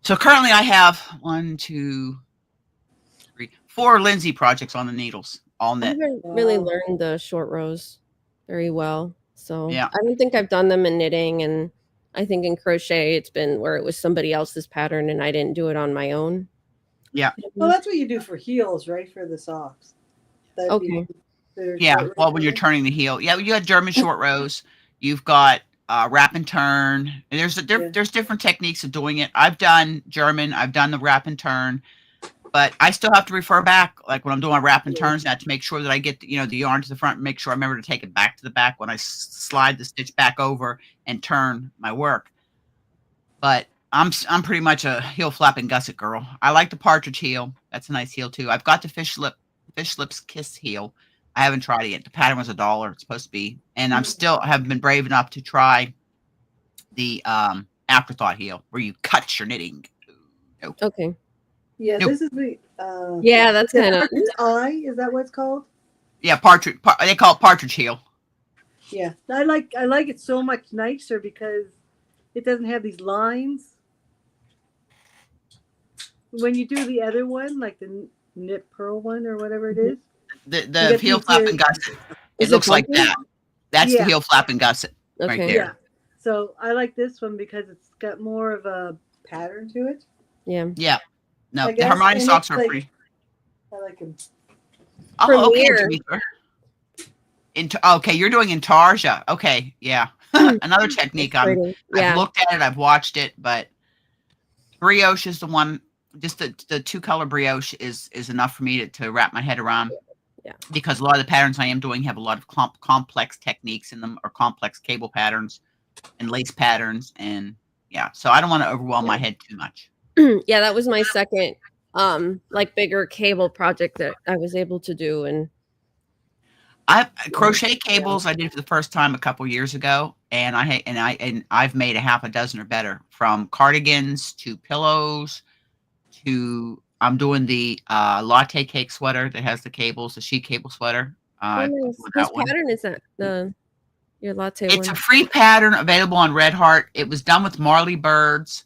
So currently I have 1, 2, 3, 4 Lindsay projects on the needles. All I knit. haven't really learned the short rows very well. So Yeah. I don't think I've done them in knitting, and I think in crochet it's been where it was somebody else's pattern and I didn't do it on my own. Yeah. Well, that's what you do for heels, right? For the socks. That'd Okay. Yeah. Well, when you're turning the heel, yeah, you got German short rows. You've got wrap and turn. And there's different techniques of doing it. I've done German. I've done the wrap and turn. But I still have to refer back, like when I'm doing my wrap and turns, now to make sure that I get the yarn to the front and make sure I remember to take it back to the back when I slide the stitch back over and turn my work. But I'm pretty much a heel flapping gusset girl. I like the partridge heel. That's a nice heel too. I've got the fish lips kiss heel. I haven't tried it yet. The pattern was $1. It's supposed to be, and I'm still have been brave enough to try the afterthought heel where you cut your knitting. Nope. Okay. Yeah, Nope. this is the. Yeah, that's kind of. Eye, is that what it's called? Yeah, partridge. They call it partridge heel. Yeah, I like it so much nicer because it doesn't have these lines. When you do the other one, like the knit purl one or whatever it is, The heel flap and gusset. It looks like that. That's the heel flap and gusset right Okay. there. yeah. So I like this one because it's got more of a pattern to it. Yeah. Yeah. No, I the guess, Hermione and socks it's are like- pretty. I like them. Oh, okay, Premier. Demetra. Okay, you're doing Intarsia. Okay, yeah. Another technique. It's pretty. Yeah. I've looked at it, I've watched it, but brioche is the one. Just the 2-color brioche is enough for me to wrap my head around. Yeah. Because a lot of the patterns I am doing have a lot of complex techniques in them, or complex cable patterns and lace patterns, and yeah. So I don't want to overwhelm my head too much. Yeah, that was my second like bigger cable project that I was able to do. And Crochet cables I did for the first time a couple years ago, and I've made a half a dozen or better, from cardigans to pillows to I'm doing the latte cake sweater that has the cables, the sheet cable sweater. nice. With Whose that one. pattern is that? Your latte It's one. a free pattern available on Red Heart. It was done with Marley Bird's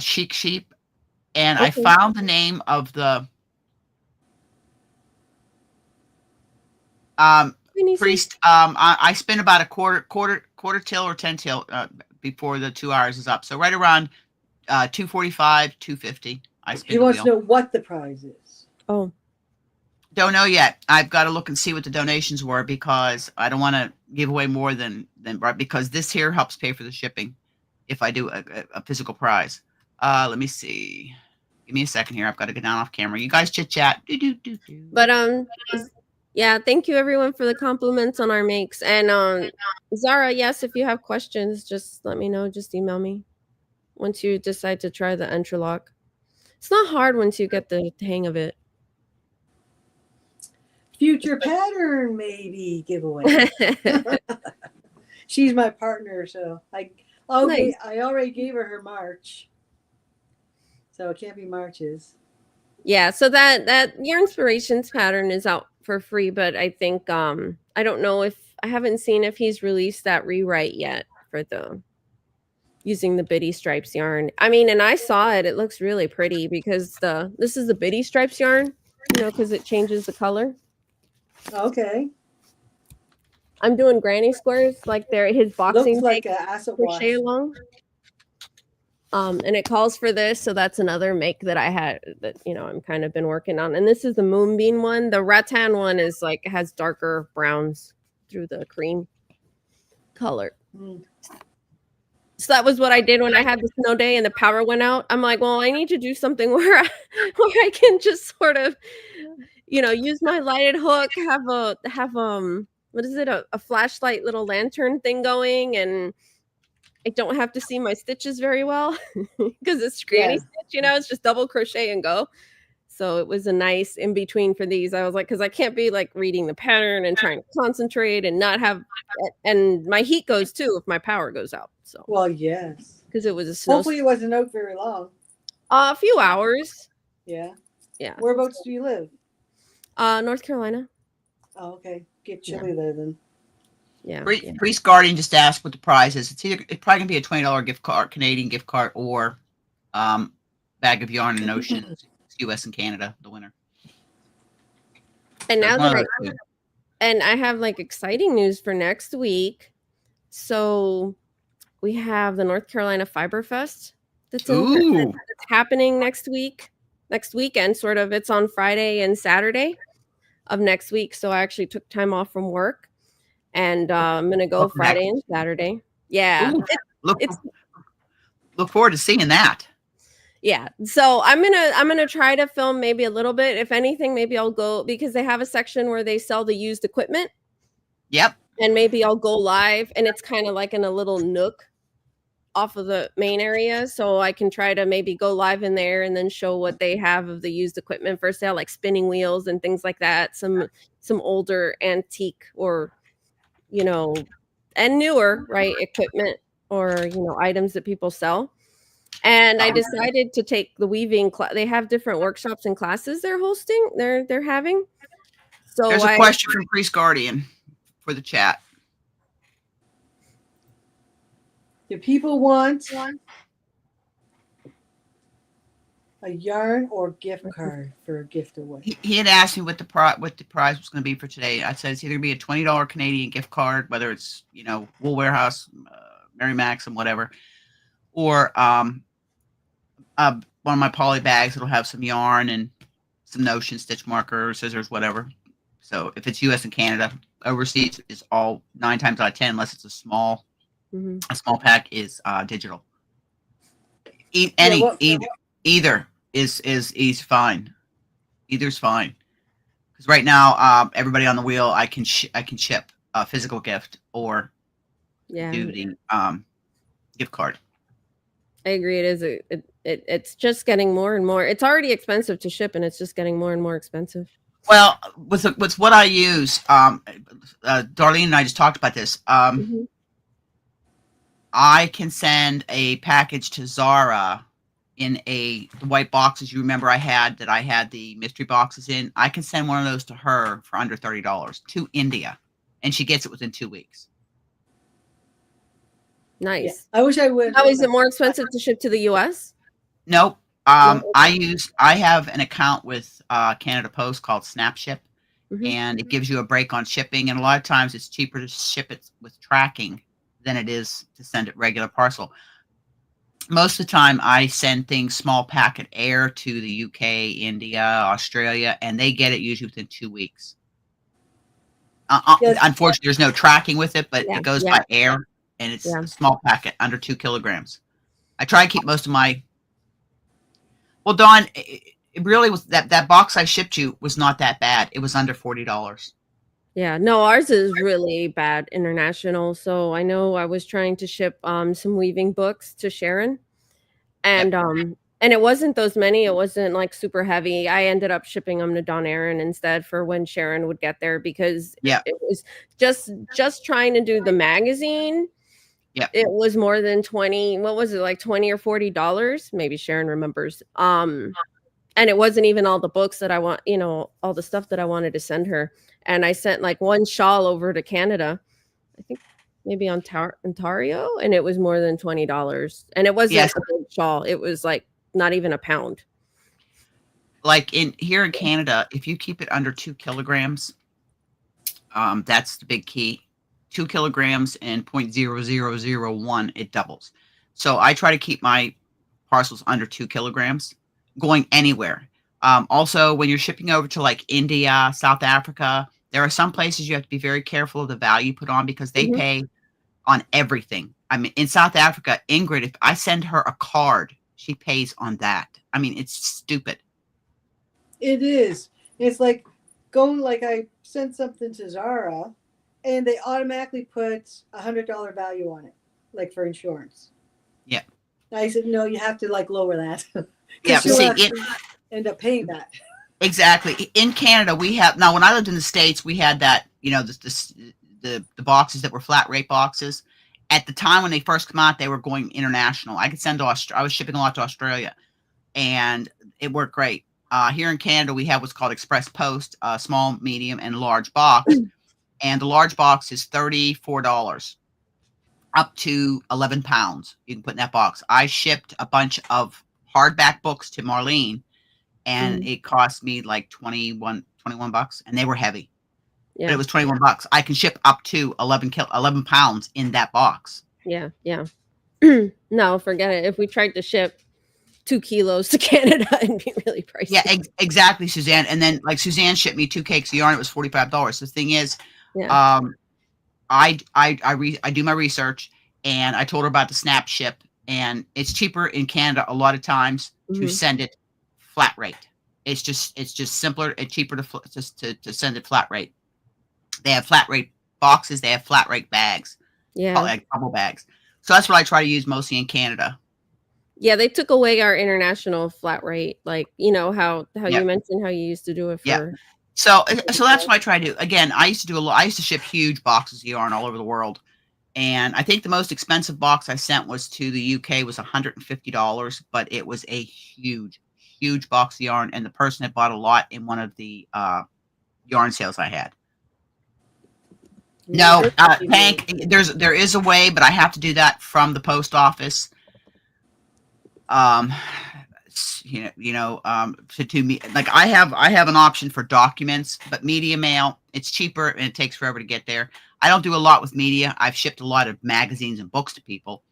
Chic Sheep, and I Okay. found the name of the priest. I spent about a quarter till or 10 till before the 2 hours is up. So right around $245, $250. I spent. He wants to know what the prize is. Oh, Don't know yet. I've got to look and see what the donations were, because I don't want to give away more than right, because this here helps pay for the shipping if I do a physical prize. Let me see. Give me a second here. I've got to get down off camera. You guys chit chat. but yeah, thank you everyone for the compliments on our makes. And Zara, yes, if you have questions, just let me know. Just email me once you decide to try the interlock. It's not hard once you get the hang of it. Future pattern maybe giveaway. She's my partner, so I Nice. already gave her March. So it can't be March's. Yeah, so that Your Inspirations pattern is out for free, but I think I don't know if I haven't seen if he's released that rewrite yet for the using the Bitty Stripes yarn. I mean, and I saw it. It looks really pretty because this is the Bitty Stripes yarn, because it changes the color. Okay. I'm doing granny squares like they're his boxing Looks like take an acid wash. crochet along. And it calls for this, so that's another make that I had that I'm kind of been working on. And this is the Moonbeam one. The rattan one is like has darker browns through the cream color. Mm. So that was what I did when I had the snow day and the power went out. I'm like, well, I need to do something where I can just sort of, use my lighted hook, have what is it, a flashlight little lantern thing going, and I don't have to see my stitches very well because it's granny stitch, it's just double crochet and go. So it was a nice in between for these. I was like, because I can't be like reading the pattern and trying to concentrate and not have, and my heat goes too if my power goes out. So well, yes, because it was a snow. Hopefully, it wasn't out very long. A few hours. Yeah. Yeah. Whereabouts do you live? North Carolina. Oh, okay. Get chilly there then. Yeah. Priest Guardian just asked what the prize is. It's probably gonna be a $20 gift card, Canadian gift card, or bag of yarn and ocean. US and Canada, the winner. And now that I have like exciting news for next week. So we have the North Carolina Fiber Fest that's happening next weekend, sort of. It's on Friday and Saturday of next week. So I actually took time off from work, and I'm gonna go Friday and Saturday. Yeah. Look forward to seeing that. Yeah. So I'm gonna try to film maybe a little bit. If anything, maybe I'll go because they have a section where they sell the used equipment. Yep. And maybe I'll go live, and it's kind of like in a little nook off of the main area. So I can try to maybe go live in there and then show what they have of the used equipment for sale, like spinning wheels and things like that. Some older antique or, and newer, right, equipment or, items that people sell. And I decided to take the weaving class. They have different workshops and classes they're hosting. They're having. So there's a question from Priest Guardian for the chat. Do people want a yarn or gift card for a gift away? He had asked me what the prize was going to be for today. I said it's either going to be a $20 Canadian gift card, whether it's Wool Warehouse, Mary Maxim, whatever, or one of my poly bags that'll have some yarn and some notion, stitch marker, scissors, whatever. So if it's US and Canada, overseas is all 9 times out of 10, unless it's a small pack, is digital. Either is fine. Either's fine. Because right now, everybody on the wheel, I can ship a physical gift or do the gift card. I agree. It is it's just getting more and more. It's already expensive to ship, and it's just getting more and more expensive. Well, with what I use, Darlene and I just talked about this. I can send a package to Zara in the white boxes. You remember I had the mystery boxes in. I can send one of those to her for under $30 to India, and she gets it within 2 weeks. Nice. Yeah, I wish I would. How is it more expensive to ship to the US? Nope. I have an account with Canada Post called SnapShip, and it gives you a break on shipping. And a lot of times it's cheaper to ship it with tracking than it is to send it regular parcel. Most of the time I send things small packet air to the UK, India, Australia, and they get it usually within 2 weeks. Unfortunately, there's no tracking with it, but it goes by air, and it's a small packet under 2 kilograms. I try to keep most of my. Well, Dawn, it really was that box I shipped you was not that bad. It was under $40. Yeah, no, ours is really bad international. So I know I was trying to ship some weaving books to Sharon, and it wasn't those many. It wasn't like super heavy. I ended up shipping them to Dawn Aaron instead for when Sharon would get there because it was just trying to do the magazine. Yep. It was more than 20, what was it, like $20 or $40? Maybe Sharon remembers. And it wasn't even all the books that I want, all the stuff that I wanted to send her. And I sent like one shawl over to Canada, I think maybe Ontario, and it was more than $20. And it wasn't Yes. a big shawl. It was like not even a pound. Like here in Canada, if you keep it under 2 kilograms, that's the big key. 2 kilograms and 0.0001, it doubles. So I try to keep my parcels under 2 kilograms going anywhere. Also, when you're shipping over to like India, South Africa, there are some places you have to be very careful of the value you put on because they pay on everything. I mean, in South Africa, Ingrid, if I send her a card, she pays on that. I mean, it's stupid. It is. It's like I sent something to Zara and they automatically put $100 value on it, like for insurance. Yeah. I said, no, you have to like lower that. Yeah, see, end up paying that. Exactly. In Canada, we have now. When I lived in the States, we had that. The boxes that were flat rate boxes. At the time when they first come out, they were going international. I could send to I was shipping a lot to Australia, and it worked great. Here in Canada, we have what's called Express Post, small, medium, and large box. And the large box is $34, up to 11 pounds. You can put in that box. I shipped a bunch of hardback books to Marlene, and it cost me like 21 bucks, and they were heavy. Yeah. But it was 21 bucks. I can ship up to 11 pounds in that box. Yeah. No, forget it. If we tried to ship 2 kilos to Canada, it'd be really pricey. Yeah, exactly, Suzanne. And then like Suzanne shipped me 2 cakes of yarn. It was $45. The thing is, I do my research, and I told her about the Snap Ship, and it's cheaper in Canada a lot of times to send it flat rate. It's just simpler and cheaper to send it flat rate. They have flat rate boxes. They have flat rate bags. Yeah, like bubble bags. So that's what I try to use mostly in Canada. Yeah, they took away our international flat rate, like how you mentioned how you used to do it for. Yeah. So that's what I try to do. Again, I used to do a lot. I used to ship huge boxes of yarn all over the world, and I think the most expensive box I sent was to the UK was $150, but it was a huge box of yarn, and the person had bought a lot in one of the yarn sales I had. No, Hank, there is a way, but I have to do that from the post office. To me, like I have an option for documents, but media mail, it's cheaper and it takes forever to get there. I don't do a lot with media. I've shipped a lot of magazines and books to people,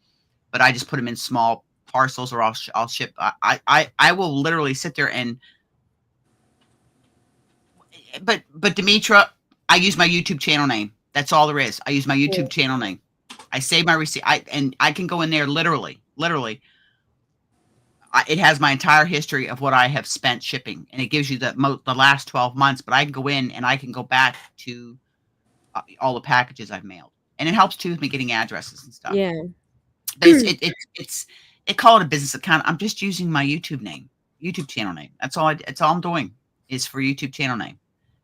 but I just put them in small parcels, or I'll ship. I will literally sit there and. But Demetra, I use my YouTube channel name. That's all there is. I use my YouTube channel name. I save my receipt. I can go in there literally. It has my entire history of what I have spent shipping, and it gives you the last 12 months. But I can go in and I can go back to all the packages I've mailed, and it helps too with me getting addresses and stuff. Yeah, but it call it a business account. I'm just using my YouTube channel name. That's all I'm doing is for YouTube channel name,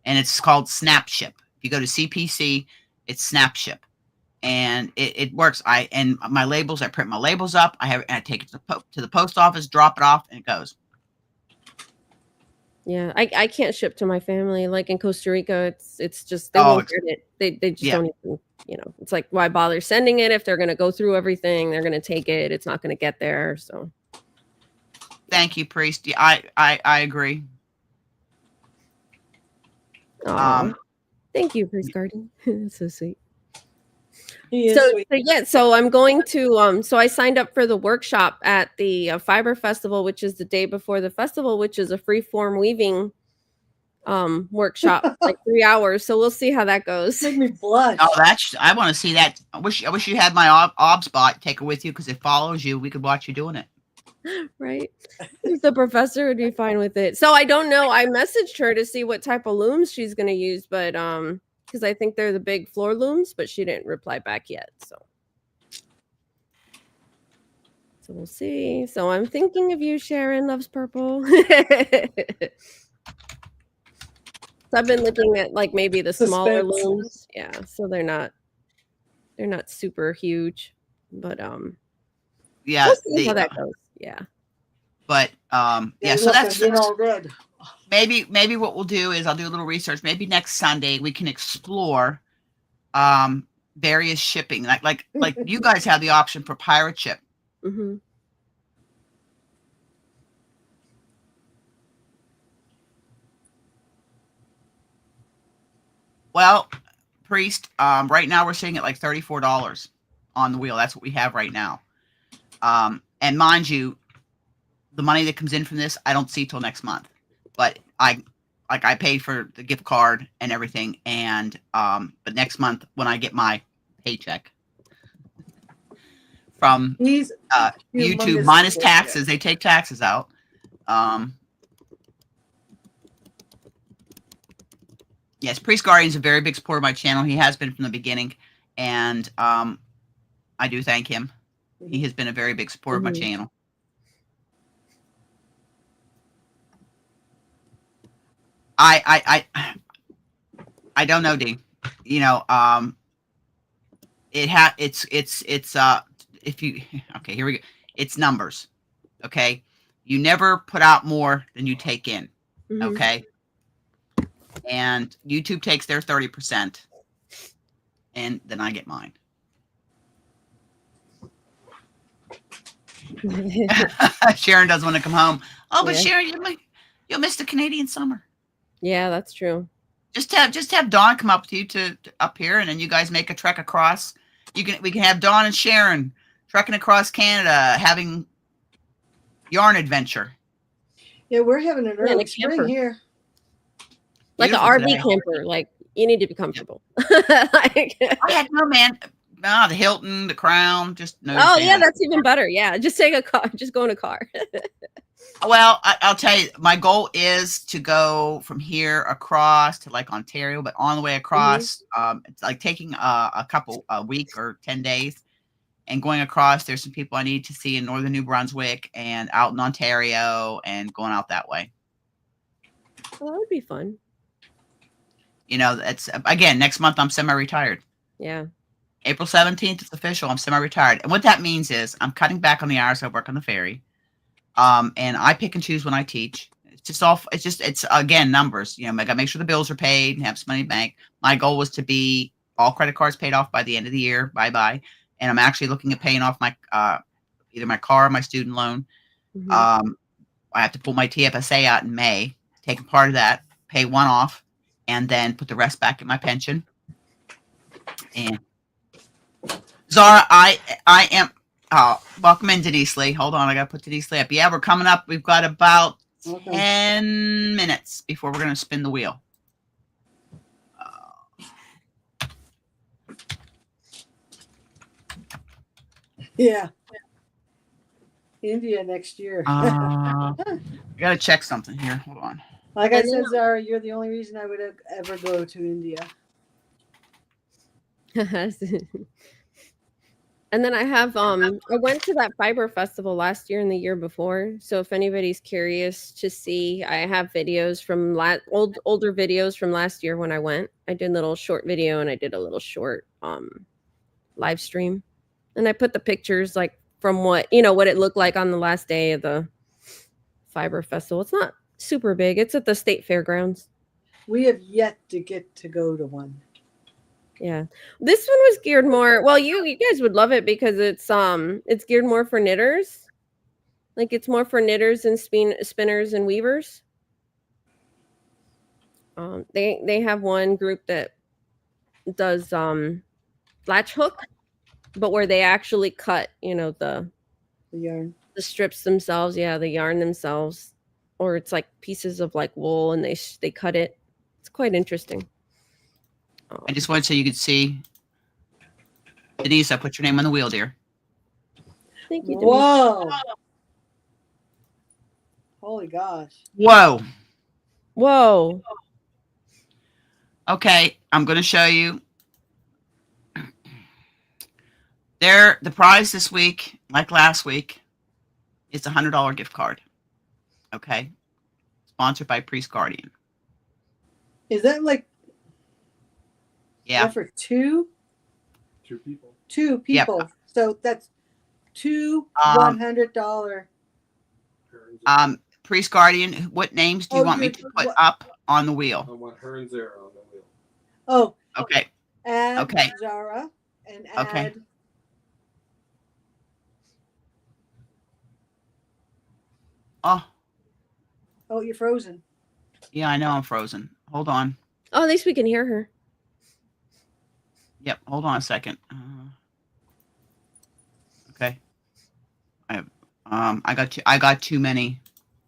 and it's called Snap Ship. If you go to CPC, it's Snap Ship. And it works. And my labels, I print my labels up. I take it to the post office, drop it off, and it goes. Yeah, I can't ship to my family. Like in Costa Rica, it's just they won't get it. They just don't even. It's like, why bother sending it if they're going to go through everything? They're going to take it. It's not going to get there. So. Thank you, Priest. I agree. Thank you, Priest Garden. That's so sweet. So I'm going to so I signed up for the workshop at the Fiber Festival, which is the day before the festival, which is a free form weaving workshop, like 3 hours. So we'll see how that goes. Make me blush. Oh, I want to see that. I wish you had my obs bot. Take it with you because it follows you. We could watch you doing it. Right. The professor would be fine with it. So I don't know. I messaged her to see what type of looms she's going to use, but because I think they're the big floor looms, but she didn't reply back yet. So we'll see. So I'm thinking of you, Sharon Loves Purple. So I've been looking at like maybe the smaller looms. Yeah. So they're not super huge, But Yeah, we'll see how that goes. Yeah. But Yeah, so look, that's I'm getting all red. maybe what we'll do is I'll do a little research. Maybe next Sunday we can explore various shipping. Like you guys have the option for pirate ship. Mm-hmm. Well, Priest, right now we're sitting at like $34 on the wheel. That's what we have right now. And mind you, the money that comes in from this, I don't see till next month. But I paid for the gift card and everything, and but next month when I get my paycheck from He's YouTube humongous minus support, taxes, they take taxes out. Yes, Priest Guardian is a very big supporter of my channel. He has been from the beginning, and I do thank him. He has been a very big supporter of my channel. I don't know, Dean. You know, it's if you okay, here we go. It's numbers. Okay. You never put out more than you take in. Mm-hmm. Okay. And YouTube takes their 30%, and then I get mine. Sharon doesn't want to come home. Oh, but Yeah. Sharon, you'll miss the Canadian summer. Yeah, that's true. Just have Dawn come up with you to up here, and then you guys make a trek across. We can have Dawn and Sharon trekking across Canada, having yarn adventure. Yeah, we're having an early camper. spring here. Like an Beautiful RV today. camper. Like you need to be comfortable. I had no man. No, the Hilton, the Crown, just no. Oh yeah, that's even better. Yeah, just take a car. Just go in a car. Well, I'll tell you, my goal is to go from here across to like Ontario, but on the way across, it's like taking a week or 10 days and going across. There's some people I need to see in northern New Brunswick and out in Ontario and going out that way. Well, that would be fun. You know, it's again, next month I'm semi-retired. Yeah. April 17th, it's official. I'm semi-retired. And what that means is I'm cutting back on the hours I work on the ferry. And I pick and choose when I teach. It's again, numbers. You know, I got to make sure the bills are paid and have some money in the bank. My goal was to be all credit cards paid off by the end of the year. Bye-bye. And I'm actually looking at paying off my, either my car or my student loan. Mm-hmm. I have to pull my TFSA out in May, take a part of that, pay one off, and then put the rest back in my pension. And Zara, I am, welcome in, Denise Lee. Hold on, I got to put Denise Lee up. Yeah, we're coming up. We've got about 10 minutes before we're going to spin the wheel. Yeah. India next year. I got to check something here. Hold on. Like I said, Zara, you're the only reason I would ever go to India. And then I have I went to that fiber festival last year and the year before. So if anybody's curious to see, I have videos from older videos from last year when I went. I did a little short video and I did a little short live stream. And I put the pictures like from what it looked like on the last day of the fiber festival. It's not super big. It's at the state fairgrounds. We have yet to get to go to one. Yeah, this one was geared more. Well, you guys would love it because it's geared more for knitters. Like it's more for knitters and spinners and weavers. They have one group that does latch hook, but where they actually cut, the yarn, the strips themselves. Yeah, the yarn themselves, or it's like pieces of like wool and they cut it. It's quite interesting. I just wanted so you could see. Denise, I put your name on the wheel, dear. Thank you, Denise. Whoa. Holy gosh. Whoa. Whoa. Okay, I'm going to show you. The prize this week, like last week, is a $100 gift card. Okay? Sponsored by Priest Guardian. Is that like... Yeah. For two people. Yep. So that's two $100. Priest Guardian, what names do you want me to put up on the wheel? I want her and Zara on the wheel. Oh, Okay. add Okay. Zara and Okay. add. Oh, you're frozen. Yeah, I know I'm frozen. Hold on. Oh, at least we can hear her. Yep. Hold on a second. Okay. I got too many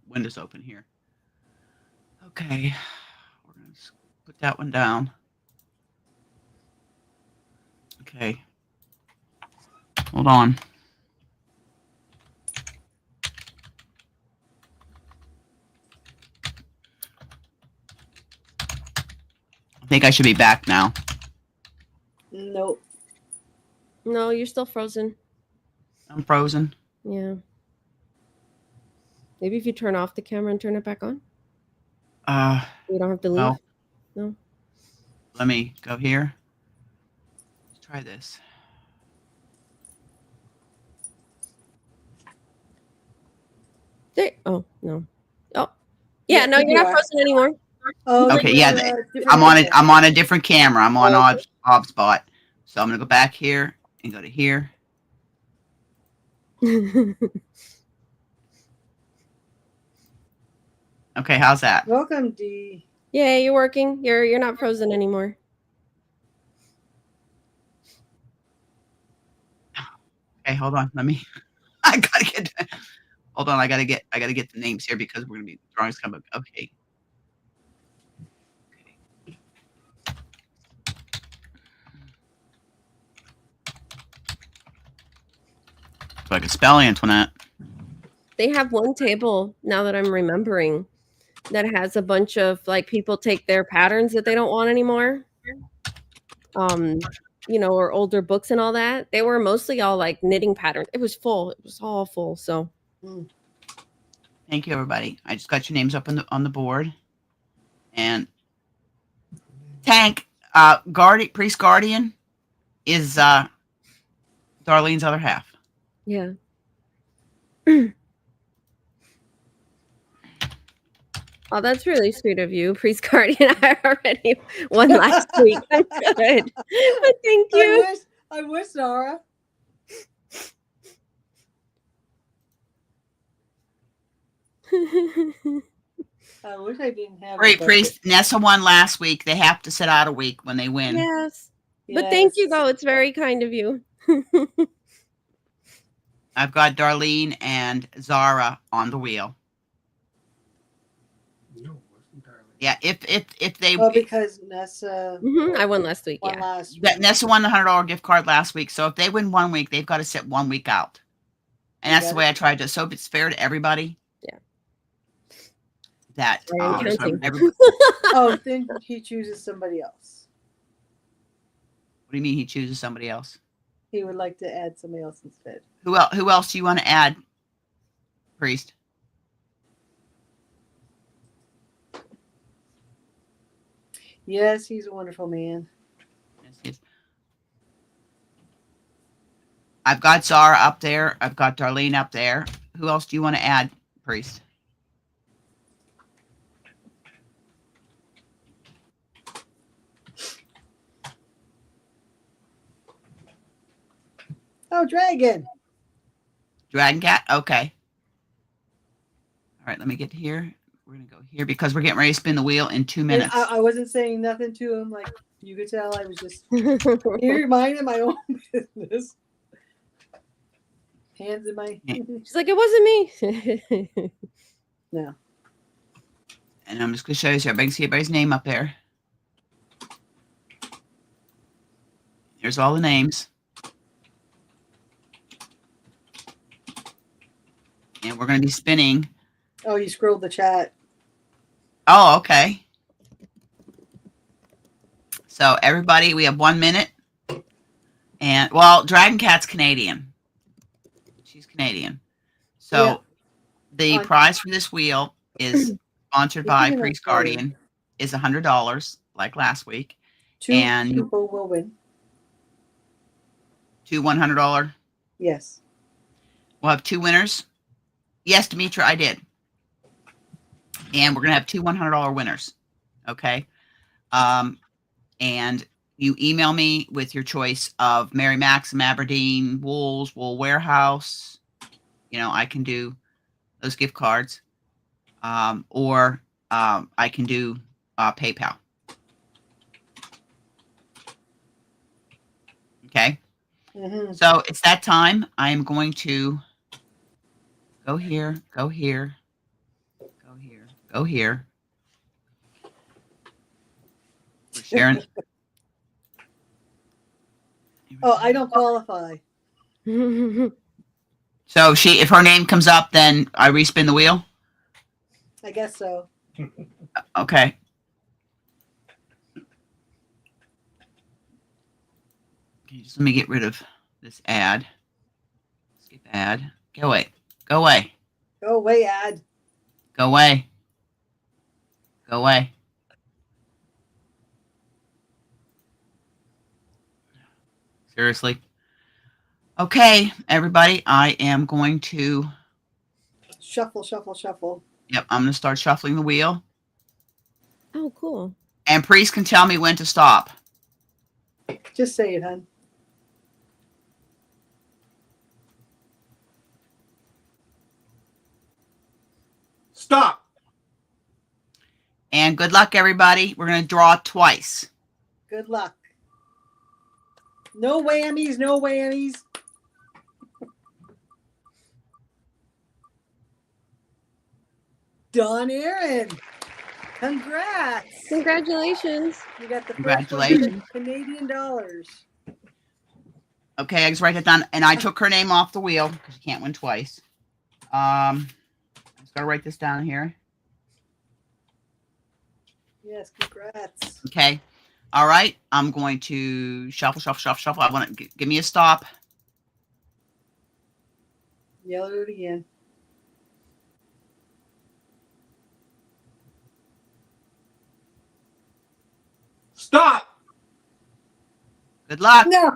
windows open here. Okay. We're gonna put that one down. Okay. Hold on. I think I should be back now. Nope. No, you're still frozen. I'm frozen. Yeah. Maybe if you turn off the camera and turn it back on. You don't have to leave. Well, No. let me go here. Let's try this. There. Oh no. Oh. Yeah. Yeah, No, you're you not are. frozen anymore. Oh, Okay, yeah, different I'm on it. camera. I'm on a different camera. I'm on Oh, okay. OBSBot. So I'm gonna go back here and go to here. Okay, how's that? Welcome, D. Yeah, you're working. You're not frozen anymore. Okay, hold on. Let me. I gotta get. Hold on. I gotta get the names here because we're gonna be drawing some. Okay. So I can spell Antoinette. They have one table now that I'm remembering that has a bunch of like people take their patterns that they don't want anymore. Or older books and all that. They were mostly all like knitting patterns. It was full. It was all full. So Thank you, everybody. I just got your names up on the board. And Tank, Priest Guardian is Darlene's other half. yeah. Oh, that's really sweet of you, Priest Guardian. I already won last week. I'm good. But thank you. I wish, Zara. I wish I didn't have. Great, Priest. Nessa won last week. They have to sit out a week when they win. Yes. But thank you, though. It's very kind of you. I've got Darlene and Zara on the wheel. No, it wasn't Darlene. Yeah, if they Well, because Nessa I won last week. won Yeah. last week. that Nessa won the $100 gift card last week. So if they win 1 week, they've got to sit 1 week out. And that's the way I tried to. So if it's fair to everybody. Yeah. That I am counting. Oh, then he chooses somebody else. What do you mean he chooses somebody else? He would like to add somebody else instead. Who else do you want to add, Priest? Yes, he's a wonderful man. Yes. I've got Zara up there. I've got Darlene up there. Who else do you want to add, Priest? Oh, Dragon. Dragon Cat? Okay. All right, let me get here. We're going to go here because we're getting ready to spin the wheel in 2 minutes. And I wasn't saying nothing to him. Like you could tell, I was just here minding my own business. Hands in my. She's like, it wasn't me. No. And I'm just going to show you so everybody can see everybody's name up there. Here's all the names. And we're going to be spinning. Oh, you scrolled the chat. Oh, okay. So everybody, we have 1 minute. And well, Dragon Cat's Canadian. She's Canadian. So Yeah. the prize for this wheel is sponsored by Isn't it Priest funny? Guardian is $100 like last week. Two And- people will win. 2 $100 Yes. We'll have 2 winners. Yes, Demetra, I did. And we're going to have 2 $100 winners. Okay. And you email me with your choice of Mary Maxim, Aberdeen, Wools, Wool Warehouse. You know, I can do those gift cards. Or I can do PayPal. Okay. Mm-hmm. So it's that time. I am going to go here, go here, go here, go here. We're sharing. Oh, I don't qualify. So if her name comes up, then I respin the wheel. I guess so. Okay. Okay, just let me get rid of this ad. Skip ad. Go away. Go away. Go away, ad. Go away. Go away. Seriously. Okay, everybody, I am going to, Shuffle, shuffle, shuffle. yep, I'm going to start shuffling the wheel. Oh, cool. And Priest can tell me when to stop. Just say it, hon. Stop. And good luck, everybody. We're going to draw twice. Good luck. No whammies, no whammies. Dawn Aaron. Congrats. Congratulations. You got the first Congratulations. Canadian dollars. Okay, I just write that down. And I took her name off the wheel because you can't win twice. I'm just going to write this down here. Yes, congrats. Okay. All right. I'm going to shuffle, shuffle, shuffle, shuffle. I want to give me a stop. Yell it again. Stop. Good luck. No.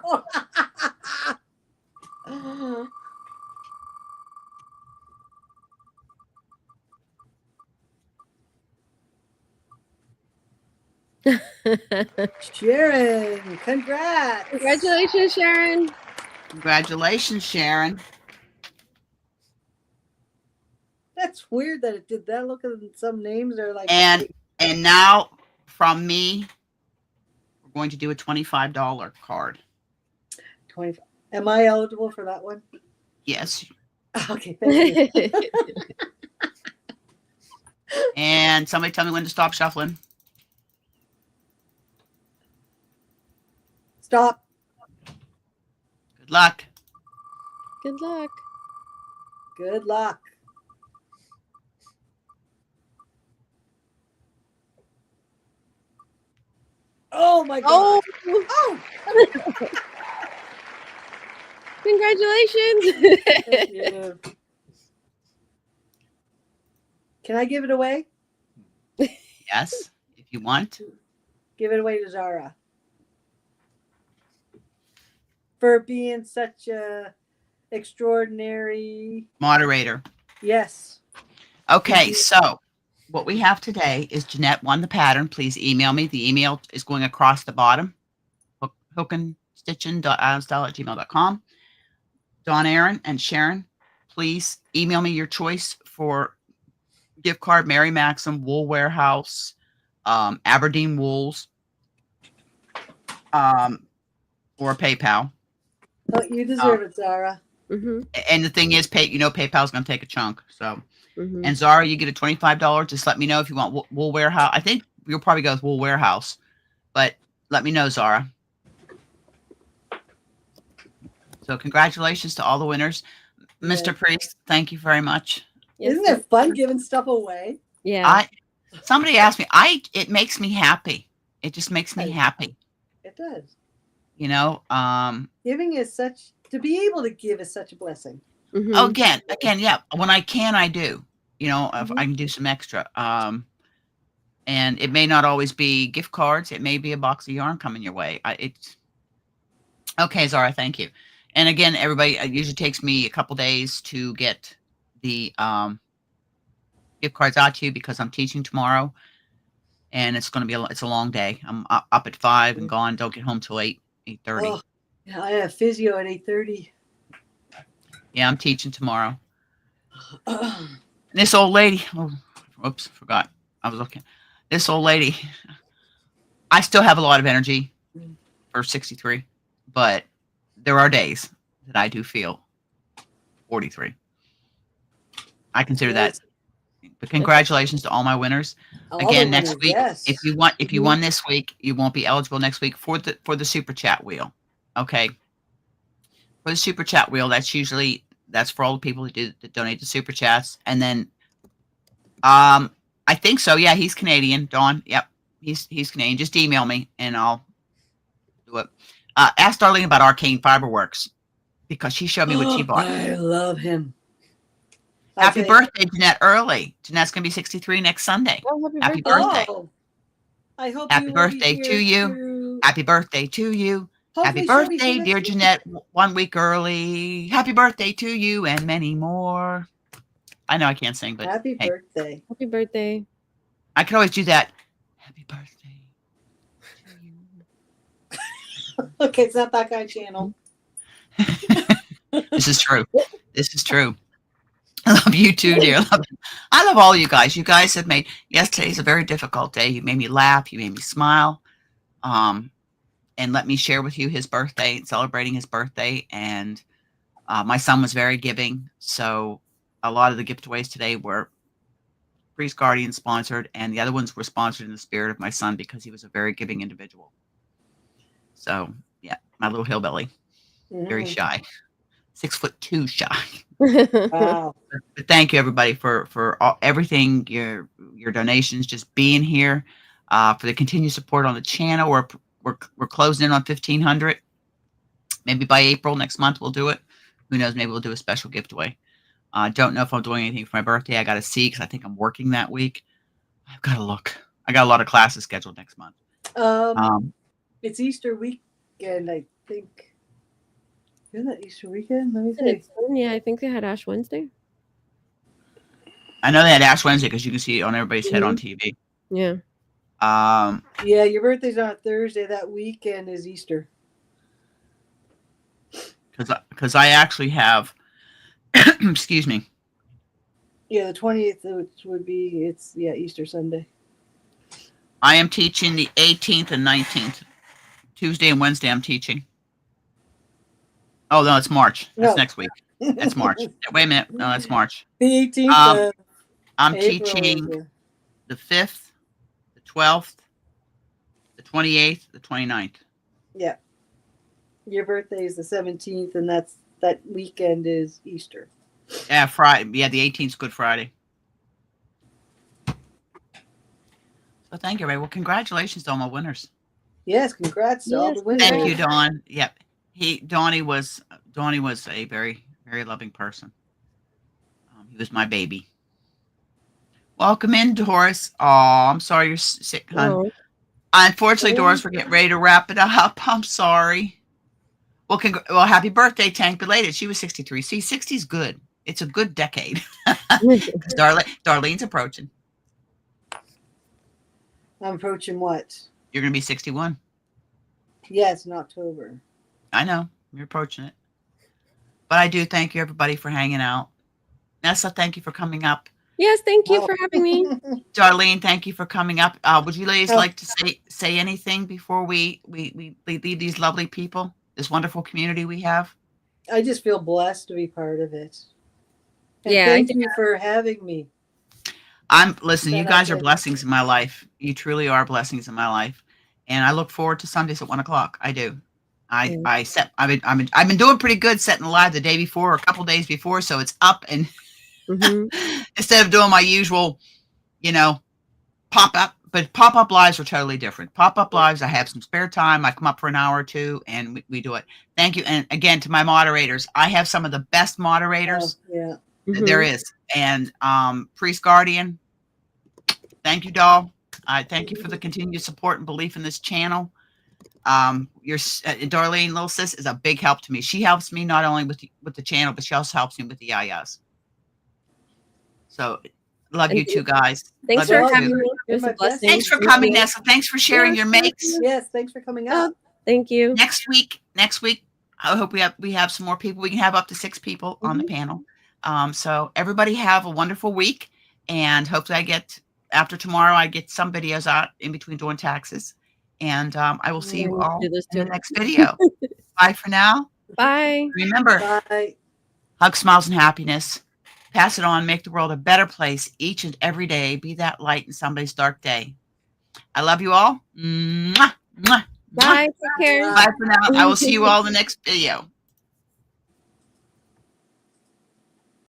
Sharon, congrats. Congratulations, Sharon. Congratulations, Sharon. That's weird that it did that. Look at some names are like. And now from me, we're going to do a $25 card. 25. Am I eligible for that one? Yes. Okay, thank you. And somebody tell me when to stop shuffling. Stop. Good luck. Good luck. Good luck. Oh my God. Oh, Oh. congratulations. Thank you. Can I give it away? Yes, if you want. Give it away to Zara. For being such a extraordinary. Moderator. Yes. Okay, so what we have today is Jeanette won the pattern. Please email me. The email is going across the bottom. hookandstitching.style@gmail.com. Dawn Aaron and Sharon, please email me your choice for gift card, Mary Maxim, Wool Warehouse, Aberdeen Wools, or PayPal. Oh, you deserve it, Zara. Mm-hmm, And the thing is, PayPal is going to take a chunk. So, mm-hmm. and Zara, you get a $25. Just let me know if you want Wool Warehouse. I think you'll probably go with Wool Warehouse, but let me know, Zara. So congratulations to all the winners. Yes. Mr. Priest, thank you very much. Yes, Isn't it fun giving stuff away? Yeah. Somebody asked me, it makes me happy. It just makes me happy. It does. You know, Giving is to be able to give is such a blessing. Mhm. again, yeah, when I can, I do, you know, if I can do some extra. And it may not always be gift cards. It may be a box of yarn coming your way. It's okay, Zara. Thank you. And again, everybody, it usually takes me a couple days to get the gift cards out to you because I'm teaching tomorrow, and it's going to be it's a long day. I'm up at 5 and gone. Don't get home till 8:30. Oh, yeah, I have physio at 8:30. Yeah, I'm teaching tomorrow. This old lady, oops, forgot. I was looking. This old lady, I still have a lot of energy for 63, but there are days that I do feel 43. I consider that. But congratulations to all my winners. Again, next week, yes. if you won this week, you won't be eligible next week for the super chat wheel. Okay. For the super chat wheel, that's for all the people that donate the super chats. And then I think so. Yeah, he's Canadian, Dawn. Yep. He's Canadian. Just email me and I'll do it. Ask Darlene about Arcane Fiberworks because she showed me what she bought. I love him. Happy birthday, Jeanette, early. Jeanette's going to be 63 next Sunday. Oh, Happy birthday. Oh, I hope Happy you will be birthday here to you. too. Happy birthday to you. Happy Hopefully she'll be birthday, here dear next week. Jeanette. 1 week early. Happy birthday to you and many more. I know I can't sing, but Happy hey, birthday. Happy birthday. I can always do that. Happy birthday to you. Okay, it's not that guy channel. This is true. This is true. I love you too, dear. I love all you guys. You guys have made yesterday's a very difficult day. You made me laugh. You made me smile. And let me share with you his birthday, celebrating his birthday. And my son was very giving. So a lot of the giveaways today were Priest Guardian sponsored, and the other ones were sponsored in the spirit of my son because he was a very giving individual. So yeah, my little hillbilly, very shy, 6'2" shy. Wow. But thank you everybody for everything, your donations, just being here, for the continued support on the channel. We're closing in on 1,500. Maybe by April next month we'll do it. Who knows? Maybe we'll do a special giveaway. Don't know if I'm doing anything for my birthday. I got to see because I think I'm working that week. I've got to look. I got a lot of classes scheduled next month. It's Easter weekend, I think. Isn't that Easter weekend? Let me And see. it's fun. Yeah, I think they had Ash Wednesday. I know they had Ash Wednesday because you can see it on everybody's head on TV. Yeah. Yeah, your birthday's on Thursday. That weekend is Easter. Because I actually have, excuse me. Yeah, the 20th, which would be Easter Sunday. I am teaching the 18th and 19th. Tuesday and Wednesday I'm teaching. Oh, no, it's March. That's next week. That's March. Wait a minute. No, that's March. The 18th. I'm April, teaching the 5th, the 12th, the 28th, the 29th. Yeah. Your birthday is the 17th, and that weekend is Easter. Yeah, Friday. Yeah, the 18th is Good Friday. So thank you, Ray. Well, congratulations to all my winners. Yes, congrats to all the winners. Thank you, Dawn. Yep. Donnie was a very, very loving person. He was my baby. Welcome in, Doris. Oh, I'm sorry you're sick, hon. Oh. Unfortunately, Doris, we're getting ready to wrap it up. I'm sorry. Well, happy birthday, Tank belated. She was 63. See, 60 is good. It's a good decade. Darlene's approaching. I'm approaching what? You're going to be 61. Yes, in October. I know. You're approaching it. But I do thank you, everybody, for hanging out. Nessa, thank you for coming up. Yes, thank you for having me. Darlene, thank you for coming up. Would you ladies like to say anything before we leave these lovely people, this wonderful community we have? I just feel blessed to be part of it. And Yeah, thank you for having me. Listen, you guys are blessings in my life. You truly are blessings in my life. And I look forward to Sundays at 1:00. I do. I've been doing pretty good setting live the day before or a couple days before, so it's up and instead of doing my usual, pop-up, but pop-up lives are totally different. Pop-up lives, I have some spare time. I come up for an hour or two and we do it. Thank you. And again, to my moderators, I have some of the best moderators there is. And Priest Guardian, thank you, doll. I thank you for the continued support and belief in this channel. Darlene, little sis, is a big help to me. She helps me not only with the channel, but she also helps me with the yayas. So love you two guys. Thanks Love for you you having too. me. It was You're a my blessing. Thanks for Thank coming, you. Nessa. Thanks for sharing your makes. Yes, thanks for coming Oh, up. Thank you. Next week, I hope we have some more people. We can have up to 6 people on the panel. So everybody have a wonderful week, and hopefully after tomorrow I get some videos out in between doing taxes, and I will see you I'm gonna all do this in the too. next video. Bye for now. Bye. Remember, Bye. hug, smiles, and happiness. Pass it on. Make the world a better place each and every day. Be that light in somebody's dark day. I love you all. Mwah, mwah, mwah. Bye. Take care. Bye for now. I will see you all in the next video.